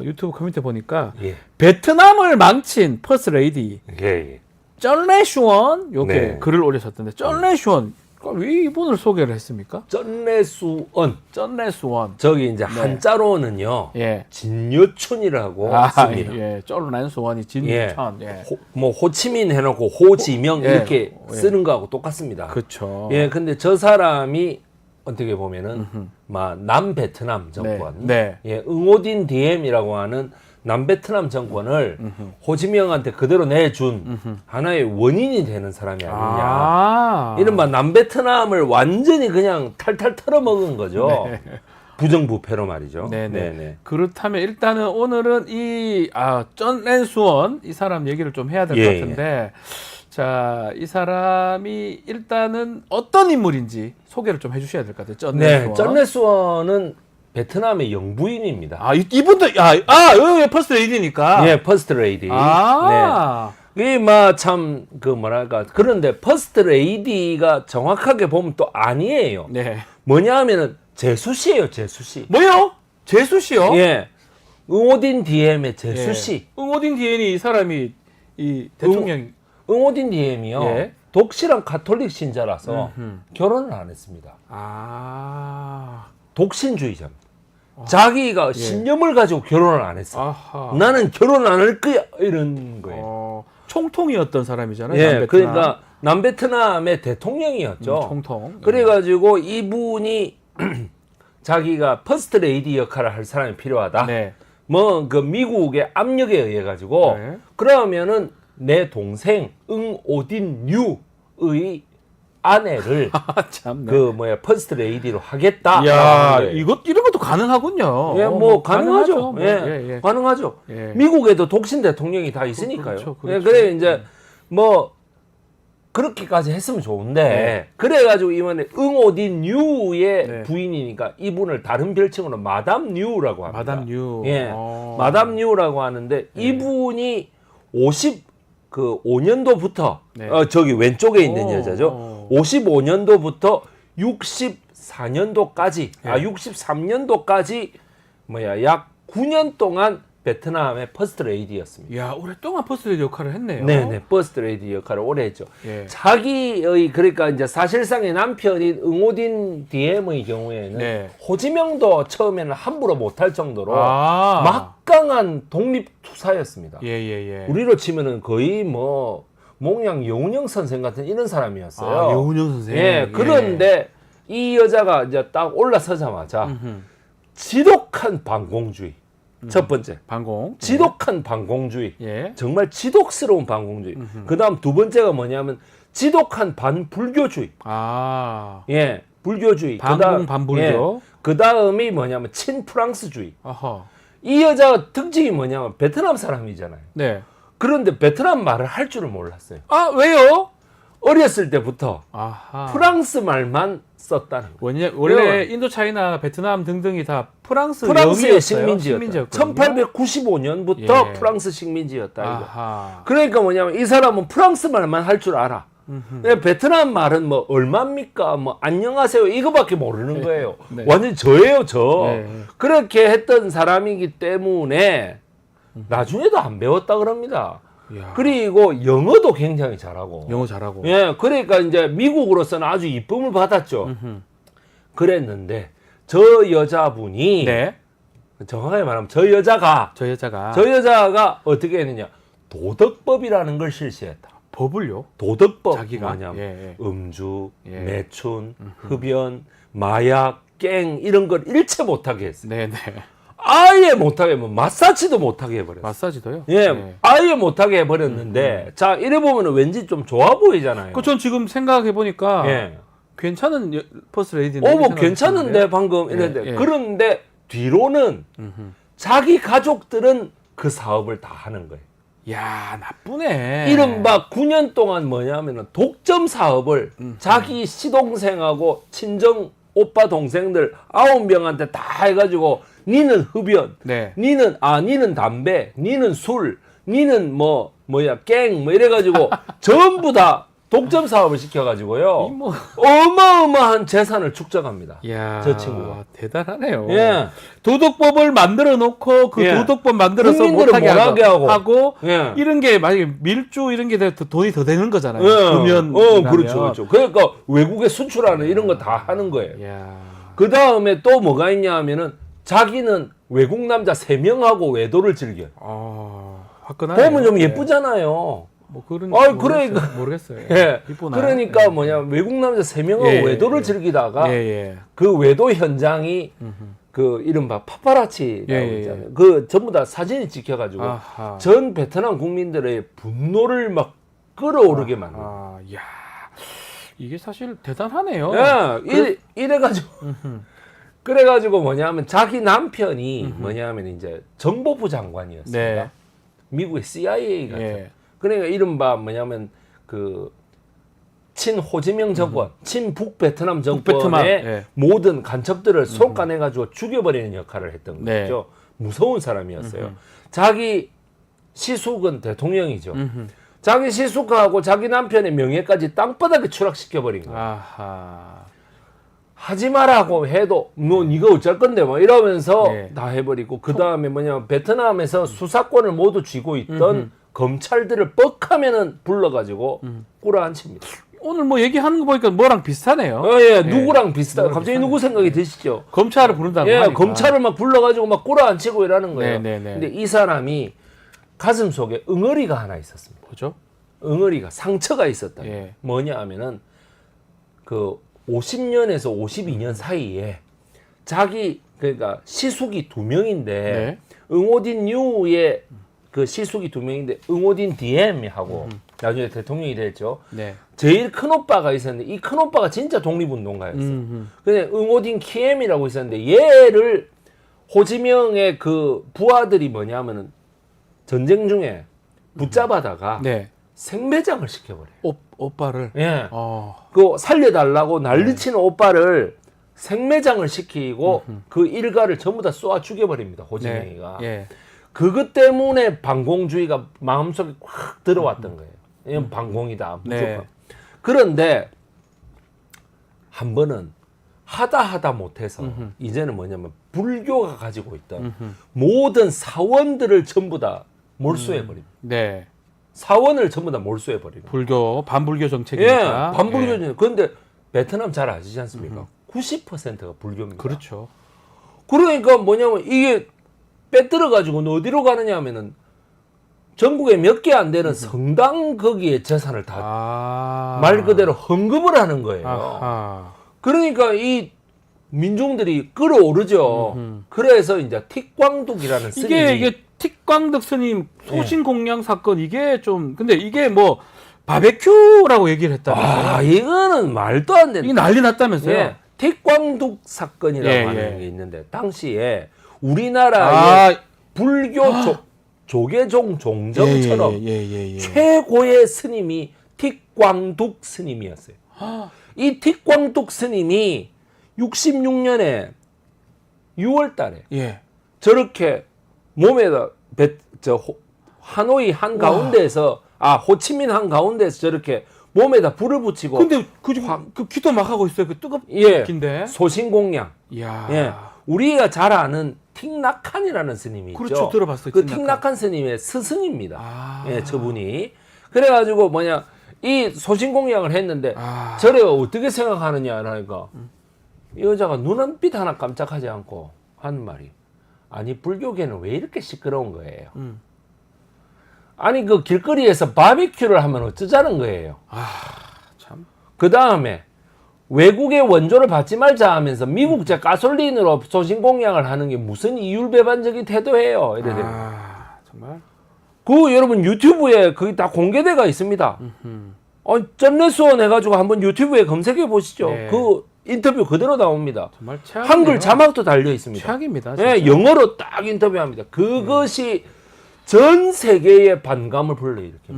유튜브 커뮤니티 보니까
예.
베트남을 망친 퍼스트 레이디
예. 예.
쩐레슈원 요게
네.
글을 올리셨던데 쩐레슈원 왜 이분을 소개를 했습니까?
쩐레수언.
쩐레수원
저기 이제 한자로는요.
예.
진여춘이라고
아,
씁니다.
예. 쩐레수원이 진천 예.
뭐 호치민 해놓고 호지명
예.
이렇게
예.
쓰는 거하고 똑같습니다.
그렇죠.
예, 근데 저 사람이 어떻게 보면은 남베트남 정권,
네.
예, 응오딘 디엠이라고 하는 남베트남 정권을 호지명한테 그대로 내준 하나의 원인이 되는 사람이 아니냐.
아.
이른바 남베트남을 완전히 그냥 탈탈 털어먹은 거죠. 부정부패로 말이죠.
네네. 그렇다면 일단은 오늘은 쩐렌수원 이 사람 얘기를 좀 해야 될 것
예,
같은데, 자, 이 사람이 일단은 어떤 인물인지 소개를 좀 해주셔야 될 것 같아요. 쩐렌수원.
네, 쩐레수원은 베트남의 영부인입니다.
아, 이분도 퍼스트 레이디니까.
예, 퍼스트 레이디.
아.
네. 이참 그 뭐랄까 그런데 퍼스트 레이디가 정확하게 보면 또 아니에요.
네.
뭐냐 하면은 제수씨예요, 제수씨.
뭐요? 제수 씨요?
예. 응오딘 디엠의 제수
예.
씨.
응오딘 디엔이 이 사람이 이 대통령.
응오딘 디엠이요.
예.
독실한 가톨릭 신자라서 결혼을 안 했습니다.
아.
독신주의자입니다. 자기가 신념을 가지고 결혼을 안 했어.
아하.
나는 결혼 안 할 거야 이런 거예요.
총통이었던 사람이잖아요.
예,
남베트남.
그러니까 남베트남의 대통령이었죠.
총통.
그래가지고 이분이 자기가 퍼스트 레이디 역할을 할 사람이 필요하다.
네.
뭐 그 미국의 압력에 의해 가지고
네.
그러면은 내 동생 응오딘 뉴의 아내를
참. 네.
그 퍼스트 레이디로 하겠다.
야, 이런 것도 가능하군요.
예, 뭐 가능하죠.
뭐,
예, 가능하죠.
예.
미국에도 독신 대통령이 다 있으니까요.
그렇죠,
예,
그렇죠.
그래 이제 뭐 그렇게까지 했으면 좋은데
네.
그래가지고 이번에 응오딘 뉴의
네.
부인이니까 이분을 다른 별칭으로 마담 뉴라고 합니다.
마담 뉴.
예, 마담 뉴라고 하는데 이분이 55년도부터
네.
저기 왼쪽에 있는
오.
여자죠. 55년도부터 64년도까지
네.
63년도까지 약 9년 동안 베트남의 퍼스트 레이디였습니다.
야, 오랫동안 퍼스트 레이디 역할을 했네요.
네네, 퍼스트 레이디 역할을 오래 했죠.
예.
자기의 그러니까 이제 사실상의 남편인 응오딘 디엠의 경우에는
네.
호지명도 처음에는 함부로 못할 정도로
아.
막강한 독립투사였습니다.
예.
우리로 치면은 거의 뭐 몽양 여운형 선생 같은 이런 사람이었어요.
아, 여운형 선생.
예, 그런데 이 여자가 이제 딱 올라서자마자 지독한 반공주의. 첫 번째.
반공.
지독한 반공주의.
예.
정말 지독스러운 반공주의. 그다음 두 번째가 뭐냐면 지독한 반불교주의.
아.
예, 불교주의.
반공 반불교.
그다음이 뭐냐면 친프랑스주의.
아하.
이 여자 특징이 뭐냐면 베트남 사람이잖아요.
네.
그런데 베트남 말을 할 줄을 몰랐어요.
아, 왜요?
어렸을 때부터
아하.
프랑스 말만 썼다는 거예요.
원래 인도차이나 베트남 등등이 다 프랑스의
프랑스의
식민지였어요.
식민지였다. 1895년부터
예.
프랑스 식민지였다. 이거.
아하.
그러니까 뭐냐면 이 사람은 프랑스 말만 할 줄 알아. 근데 베트남 말은 뭐 얼마입니까? 뭐 안녕하세요 이거밖에 모르는 거예요.
네.
완전 저예요 저.
네.
그렇게 했던 사람이기 때문에 나중에도 안 배웠다 그럽니다.
이야.
그리고 영어도 굉장히 잘하고.
영어 잘하고.
예, 그러니까 이제 미국으로서는 아주 이쁨을 받았죠. 그랬는데 저 여자분이
네.
정확하게 말하면 저 여자가 어떻게 했느냐? 도덕법이라는 걸 실시했다.
법을요?
도덕법
자기가?
뭐냐면
예.
음주,
예.
매춘, 흡연, 마약, 깽 이런 걸 일체 못하게 했어요.
네네.
아예 못하게 뭐 마사지도 못하게 해버렸어요.
마사지도요?
예,
네.
아예 못하게 해버렸는데 자 이래 보면 왠지 좀 좋아 보이잖아요.
전 지금 생각해 보니까
예.
괜찮은 퍼스트 레이디네.
뭐 괜찮은데 방금 이랬는데
예.
그런데 뒤로는 자기 가족들은 그 사업을 다 하는 거예요.
야, 나쁘네.
이른바 9년 동안 뭐냐면은 독점 사업을 자기 시동생하고 친정 오빠 동생들 9명한테 다 해가지고 니는 흡연,
네.
니는 담배, 니는 술, 니는 깽 이래가지고 전부 다 독점 사업을 시켜가지고요.
이 뭐.
어마어마한 재산을 축적합니다.
야,
저 친구가.
대단하네요.
예.
도덕법을 만들어 놓고 그
예.
도덕법 만들어서
국민들을
못하게
하고.
하고
예.
이런 게 만약에 밀주 이런 게 돈이 더 되는 거잖아요.
예.
금연.
그렇죠. 그러니까 외국에 수출하는 이런 거 다 하는 거예요.
야.
그 다음에 또 뭐가 있냐 하면은 자기는 외국 남자 3명하고 외도를 즐겨요.
화끈하네요.
보면 좀
예.
예쁘잖아요.
뭐 그런
아이,
모르겠어요.
예.
이쁘나요?
그러니까
예.
외국 남자 3명하고
예,
외도를
예.
즐기다가
예.
그 외도 현장이 그 이른바 파파라치라고
예.
있잖아요. 그 전부 다 사진이 찍혀가지고
아하.
전 베트남 국민들의 분노를 막 끌어오르게 만든.
야. 이게 사실 대단하네요.
예, 이래가지고 그래가지고 뭐냐면 자기 남편이 뭐냐면 이제 정보부 장관이었습니다.
네.
미국의 CIA 같은.
예.
그러니까 이른바 뭐냐면 그 친호지명 정권, 친북 베트남 정권의
예.
모든 간첩들을 솎아내가지고 죽여버리는 역할을 했던
네.
거죠. 무서운 사람이었어요. 자기 시숙은 대통령이죠. 자기 시숙하고 자기 남편의 명예까지 땅바닥에 추락시켜버린 거예요.
아하.
하지 말라고 해도 뭐 네가 어쩔 건데 뭐 이러면서
네.
다 해버리고 그 다음에 뭐냐면 베트남에서 수사권을 모두 쥐고 있던 검찰들을 뻑하면은 불러가지고 꾸려앉힙니다.
오늘 뭐 얘기하는 거 보니까 뭐랑 비슷하네요.
예, 누구랑 비슷하다. 갑자기 누구 생각이 드시죠?
검찰을 부른다고
예,
하니까.
검찰을 막 불러가지고 막 꾸려앉히고 이러는 거예요.
네네네.
근데 이 사람이 가슴 속에 응어리가 하나 있었습니다.
뭐죠?
응어리가 상처가 있었다.
예.
뭐냐 하면은 그 50년에서 52년 사이에 자기 그러니까 시숙이 2명인데
네.
응오딘 유의 그 시숙이 2명인데 응오딘 디엠하고 나중에 대통령이 됐죠.
네.
제일 큰 오빠가 있었는데 이 큰 오빠가 진짜 독립운동가였어요. 근데 응오딘 키엠이라고 있었는데 얘를 호지명의 그 부하들이 뭐냐면은 전쟁 중에 붙잡아다가
네.
생매장을 시켜버려요.
오빠를.
예.
어.
그 살려달라고 난리치는 오빠를 생매장을 시키고 그 일가를 전부 다 쏘아 죽여버립니다. 호지명이가.
네. 예.
그것 때문에 반공주의가 마음속에 확 들어왔던 거예요. 이건 반공이다. 무조건.
네.
그런데 한 번은 하다 못해서 이제는 뭐냐면 불교가 가지고 있던 모든 사원들을 전부 다 몰수해버립니다.
네.
사원을 전부 다 몰수해버리고.
불교 반불교
예,
정책이니까.
반불교죠.
예.
그런데 베트남 잘 아시지 않습니까? 90%가 불교입니다.
그렇죠.
그러니까 뭐냐면 이게 빼들어가지고 어디로 가느냐 하면은 전국에 몇 개 안 되는 성당 거기에 재산을 다 말 그대로 헌금을 하는 거예요.
아하.
그러니까 이 민중들이 끌어오르죠. 그래서 이제 틱광둑이라는 스님이
이게 틱광덕 스님 소신 공양 사건 이게 좀 근데 이게 뭐 바베큐라고 얘기를 했다면서요.
이거는 말도 안 되는
이게 난리 났다면서요.
예, 틱광둑 사건이라고
예,
하는
예.
게 있는데 당시에 우리나라의
아.
불교 조계종 종정처럼
예.
최고의 스님이 틱광둑 스님이었어요. 이 틱광둑 스님이 66년에 6월 달에
예.
저렇게 몸에다 하노이 한가운데에서 호치민 한가운데에서 저렇게 몸에다 불을 붙이고
근데 그 기도 막 하고 있어요. 그
예,
뜨겁긴데.
소신공양.
이야.
예. 우리가 잘 아는 틱낙한이라는 스님이
그렇죠.
있죠.
들어봤어요.
그
틱낙한.
틱낙한 스님의 스승입니다.
아.
예, 저분이. 그래가지고 이 소신공양을 했는데
아.
저래가 어떻게 생각하느냐 하니까 이 여자가 눈빛 하나 깜짝하지 않고 하는 말이 아니 불교계는 왜 이렇게 시끄러운 거예요. 아니 그 길거리에서 바비큐를 하면 어쩌자는 거예요.
참.
그 다음에 외국의 원조를 받지 말자 하면서 미국제 가솔린으로 소신공양을 하는 게 무슨 이율배반적인 태도예요. 이래 됩니다.
정말.
그 여러분 유튜브에 거기 다 공개돼가 있습니다. 쩐레수원 해가지고 한번 유튜브에 검색해 보시죠.
네.
그 인터뷰 그대로 나옵니다.
정말 최악이네요.
한글 자막도 달려 있습니다.
최악입니다. 진짜.
예, 영어로 딱 인터뷰합니다. 그것이 전 세계의 반감을 불러일으킵니다.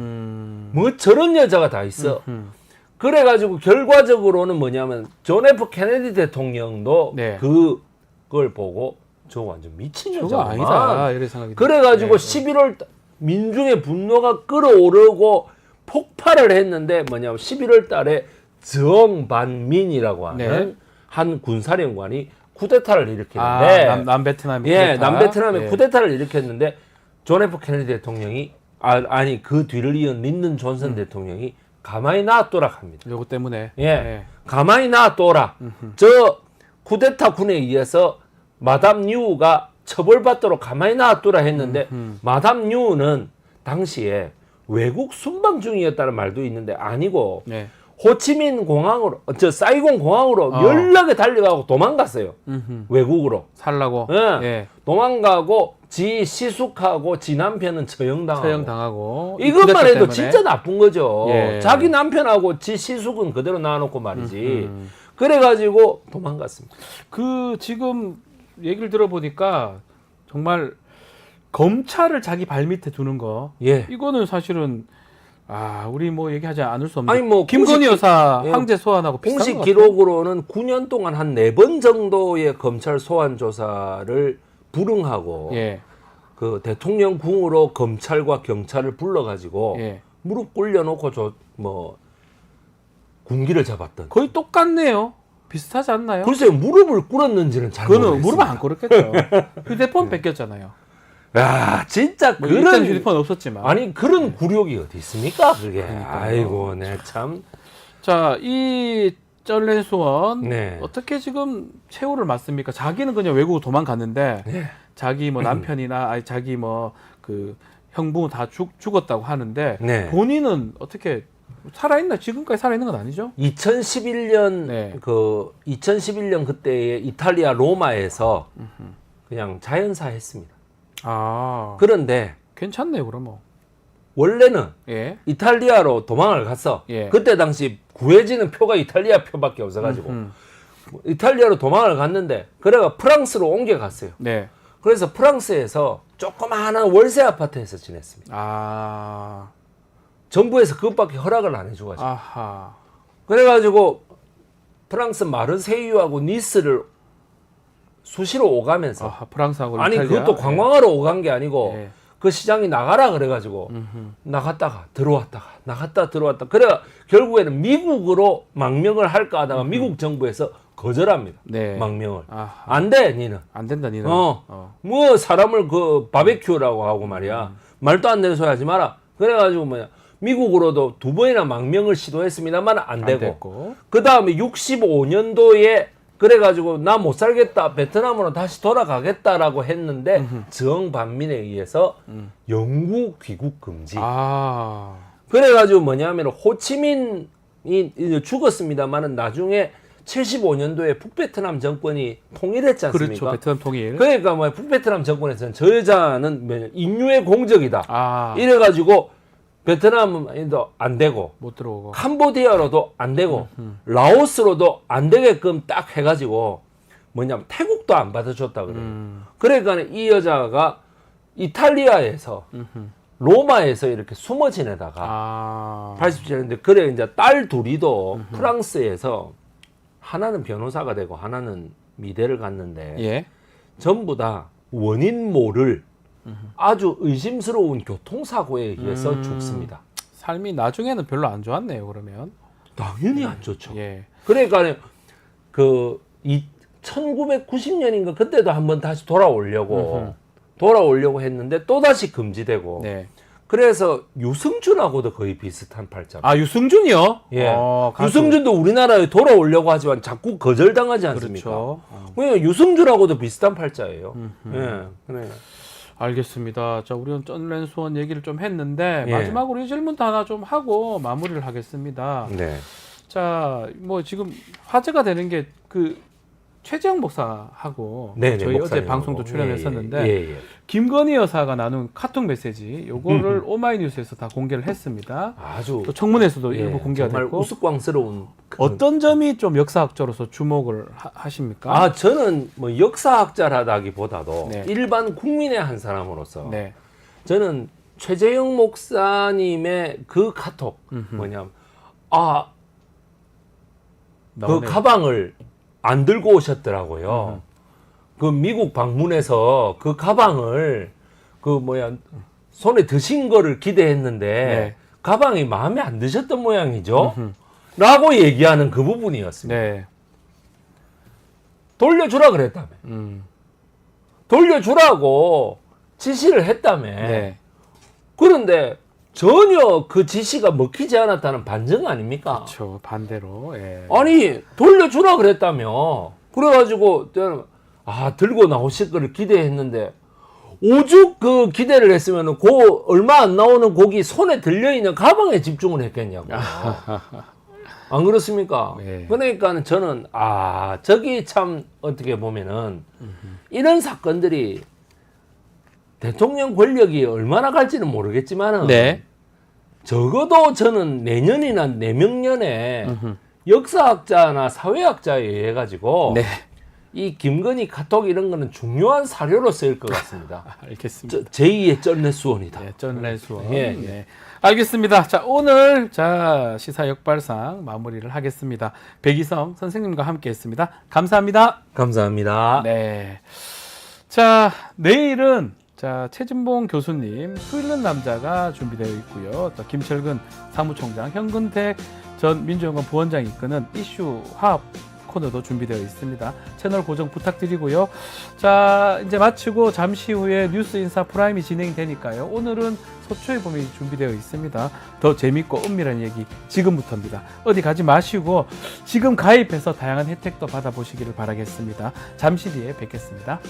뭐 저런 여자가 다 있어. 그래가지고 결과적으로는 뭐냐면 존 F 케네디 대통령도
네.
그걸 보고 저 완전 미친
저거
여자구만.
아니다 이런 생각이
그래가지고
네.
11월 민중의 분노가 끌어오르고 폭발을 했는데 뭐냐면 11월 달에 정반민이라고 하는
네.
한 군사령관이 쿠데타를 일으키는데
남베트남
예, 남베트남에
예.
쿠데타를 일으켰는데 존 F 케네디 대통령이 아니 그 뒤를 이은 린든 존슨 대통령이 가만히 놔둬라 합니다.
요거 때문에
예. 가만히 놔둬라. 저 쿠데타 군에 의해서 마담 뉴가 처벌받도록 가만히 놔둬라 했는데 마담 뉴는 당시에 외국 순방 중이었다는 말도 있는데 아니고
네.
호치민 공항으로 사이공 공항으로 연락에 달려가고 도망갔어요. 외국으로.
살라고
예.
예.
도망가고 지 시숙하고 지 남편은 처형당하고.
처형당하고
이것만
쿠데타
해도
때문에.
진짜 나쁜 거죠.
예.
자기 남편하고 지 시숙은 그대로 놔놓고 말이지. 그래가지고 도망갔습니다.
그 지금 얘기를 들어보니까 정말 검찰을 자기 발 밑에 두는 거
예.
이거는 사실은 우리 뭐 얘기하지 않을 수 없는
아니, 뭐
김건희
공식-
여사
예.
황제 소환하고 비슷한
공식
것 같아요.
기록으로는 9년 동안 한 4번 정도의 검찰 소환 조사를 불응하고
예.
그 대통령 궁으로 검찰과 경찰을 불러가지고
예.
무릎 꿇려놓고 뭐 군기를 잡았던.
거의 똑같네요. 비슷하지 않나요?
글쎄요, 무릎을 꿇었는지는 잘
그거는
모르겠습니다.
무릎은 안 꿇었겠죠. 휴대폰 뺏겼잖아요.
야, 진짜
뭐
그런
일단 휴대폰 없었지만.
아니 그런 굴욕이 어디 있습니까? 그게. 아이고, 네 참.
자, 이 쩔렌수원
네.
어떻게 지금 최후를 맞습니까? 자기는 그냥 외국으로 도망갔는데
네.
자기 뭐 남편이나 자기 뭐 그 형부 다 죽었다고 하는데
네.
본인은 어떻게 살아있나? 지금까지 살아있는 건 아니죠?
2011년
네.
2011년 그때에 이탈리아 로마에서 그냥 자연사 했습니다. 그런데
괜찮네요, 그러면.
원래는
예.
이탈리아로 도망을 갔어.
예.
그때 당시 구해지는 표가 이탈리아 표밖에 없어가지고 이탈리아로 도망을 갔는데 그래가 프랑스로 옮겨갔어요.
네.
그래서 프랑스에서 조그마한 월세 아파트에서 지냈습니다. 정부에서 그것밖에 허락을 안 해줘가지고.
아하.
그래가지고 프랑스 마르세유하고 니스를 수시로 오가면서
프랑스하고
아니
이탈리아.
그것도 관광하러 오간 게 아니고
예.
그 시장이 나가라 그래가지고 나갔다가 들어왔다가 나갔다 들어왔다. 그래 결국에는 미국으로 망명을 할까 하다가 미국 정부에서 거절합니다.
네.
망명을.
아하.
안 돼, 니는.
안 된다, 니는.
뭐 사람을 그 바베큐라고 하고 말이야. 말도 안 되는 소리 하지 마라. 그래가지고 뭐야. 미국으로도 2번이나 망명을 시도했습니다만 안 되고.
됐고.
그 다음에 65년도에 그래가지고 나 못 살겠다. 베트남으로 다시 돌아가겠다라고 했는데 정반민에 의해서 영구 귀국 금지. 그래가지고 뭐냐면 호치민이 죽었습니다만은 나중에 75년도에 북베트남 정권이 통일했지 않습니까?
그렇죠. 베트남 통일.
그러니까 뭐 북베트남 정권에서는 저 여자는 뭐냐, 인류의 공적이다.
아.
이래가지고 베트남도 안 되고
못 들어오고.
캄보디아로도 안 되고 라오스로도 안 되게끔 딱 해가지고 뭐냐면 태국도 안 받아줬다 그래요. 그러니까 이 여자가 이탈리아에서 로마에서 이렇게 숨어 지내다가 87년대 그래 이제 딸 둘이도 프랑스에서 하나는 변호사가 되고 하나는 미대를 갔는데
예.
전부 다 원인 모를 아주 의심스러운 교통사고에 의해서 죽습니다.
삶이 나중에는 별로 안 좋았네요, 그러면.
당연히 안 좋죠.
예.
그러니까 그 1990년인가 그때도 한번 다시 돌아오려고 했는데 또 다시 금지되고.
네.
그래서 유승준하고도 거의 비슷한 팔자.
유승준이요?
예.
가수.
유승준도 우리나라에 돌아오려고 하지만 자꾸 거절당하지 않습니까?
그렇죠.
그러니까 유승준하고도 비슷한 팔자예요. 예. 그래.
알겠습니다. 자, 우리는 쩐렌수원 얘기를 좀 했는데
예.
마지막으로 이 질문도 하나 좀 하고 마무리를 하겠습니다.
네.
자, 뭐 지금 화제가 되는 게 그 최재형 목사하고
네,
저희 어제 방송도 출연했었는데 김건희 여사가 나눈 카톡 메시지 요거를 오마이뉴스에서 다 공개를 했습니다.
아주
또 청문회에서도 일부 공개가
정말
됐고
우스꽝스러운
어떤 점이 좀 역사학적으로서 주목을 하십니까?
저는 뭐 역사학자라다기보다도
네.
일반 국민의 한 사람으로서
네.
저는 최재형 목사님의 그 카톡 뭐냐면 그
나오네요.
가방을 안 들고 오셨더라고요. 그 미국 방문해서 그 가방을 손에 드신 거를 기대했는데
네.
가방이 마음에 안 드셨던 모양이죠. 라고 얘기하는 그 부분이었습니다.
네.
돌려주라 그랬다며. 돌려주라고 지시를 했다며.
네.
그런데 전혀 그 지시가 먹히지 않았다는 반증 아닙니까?
그렇죠. 반대로. 예.
아니 돌려주라 그랬다며. 그래가지고 저는 들고 나오실 거를 기대했는데 오죽 그 기대를 했으면 얼마 안 나오는 곡이 손에 들려있는 가방에 집중을 했겠냐고. 안 그렇습니까?
네.
그러니까 저는 저기 참 어떻게 보면은 이런 사건들이 대통령 권력이 얼마나 갈지는 모르겠지만은
네.
적어도 저는 내년이나 내명년에 역사학자나 사회학자에 의해 가지고
네.
이 김건희 카톡 이런 거는 중요한 사료로 쓰일 것 같습니다.
알겠습니다.
제2의 쩐레수원이다.
네, 쩐레수원.
예.
네. 알겠습니다. 자, 오늘 시사 역발상 마무리를 하겠습니다. 백이성 선생님과 함께 했습니다. 감사합니다.
감사합니다.
네. 자, 내일은 최진봉 교수님 끓는 남자가 준비되어 있고요. 또 김철근 사무총장, 현근택 전 민주연구원 부원장이 이끄는 이슈 화합 코너도 준비되어 있습니다. 채널 고정 부탁드리고요. 자, 이제 마치고 잠시 후에 뉴스 인사 프라임이 진행이 되니까요. 오늘은 서초의 봄이 준비되어 있습니다. 더 재밌고 은밀한 얘기 지금부터입니다. 어디 가지 마시고 지금 가입해서 다양한 혜택도 받아보시기를 바라겠습니다. 잠시 뒤에 뵙겠습니다.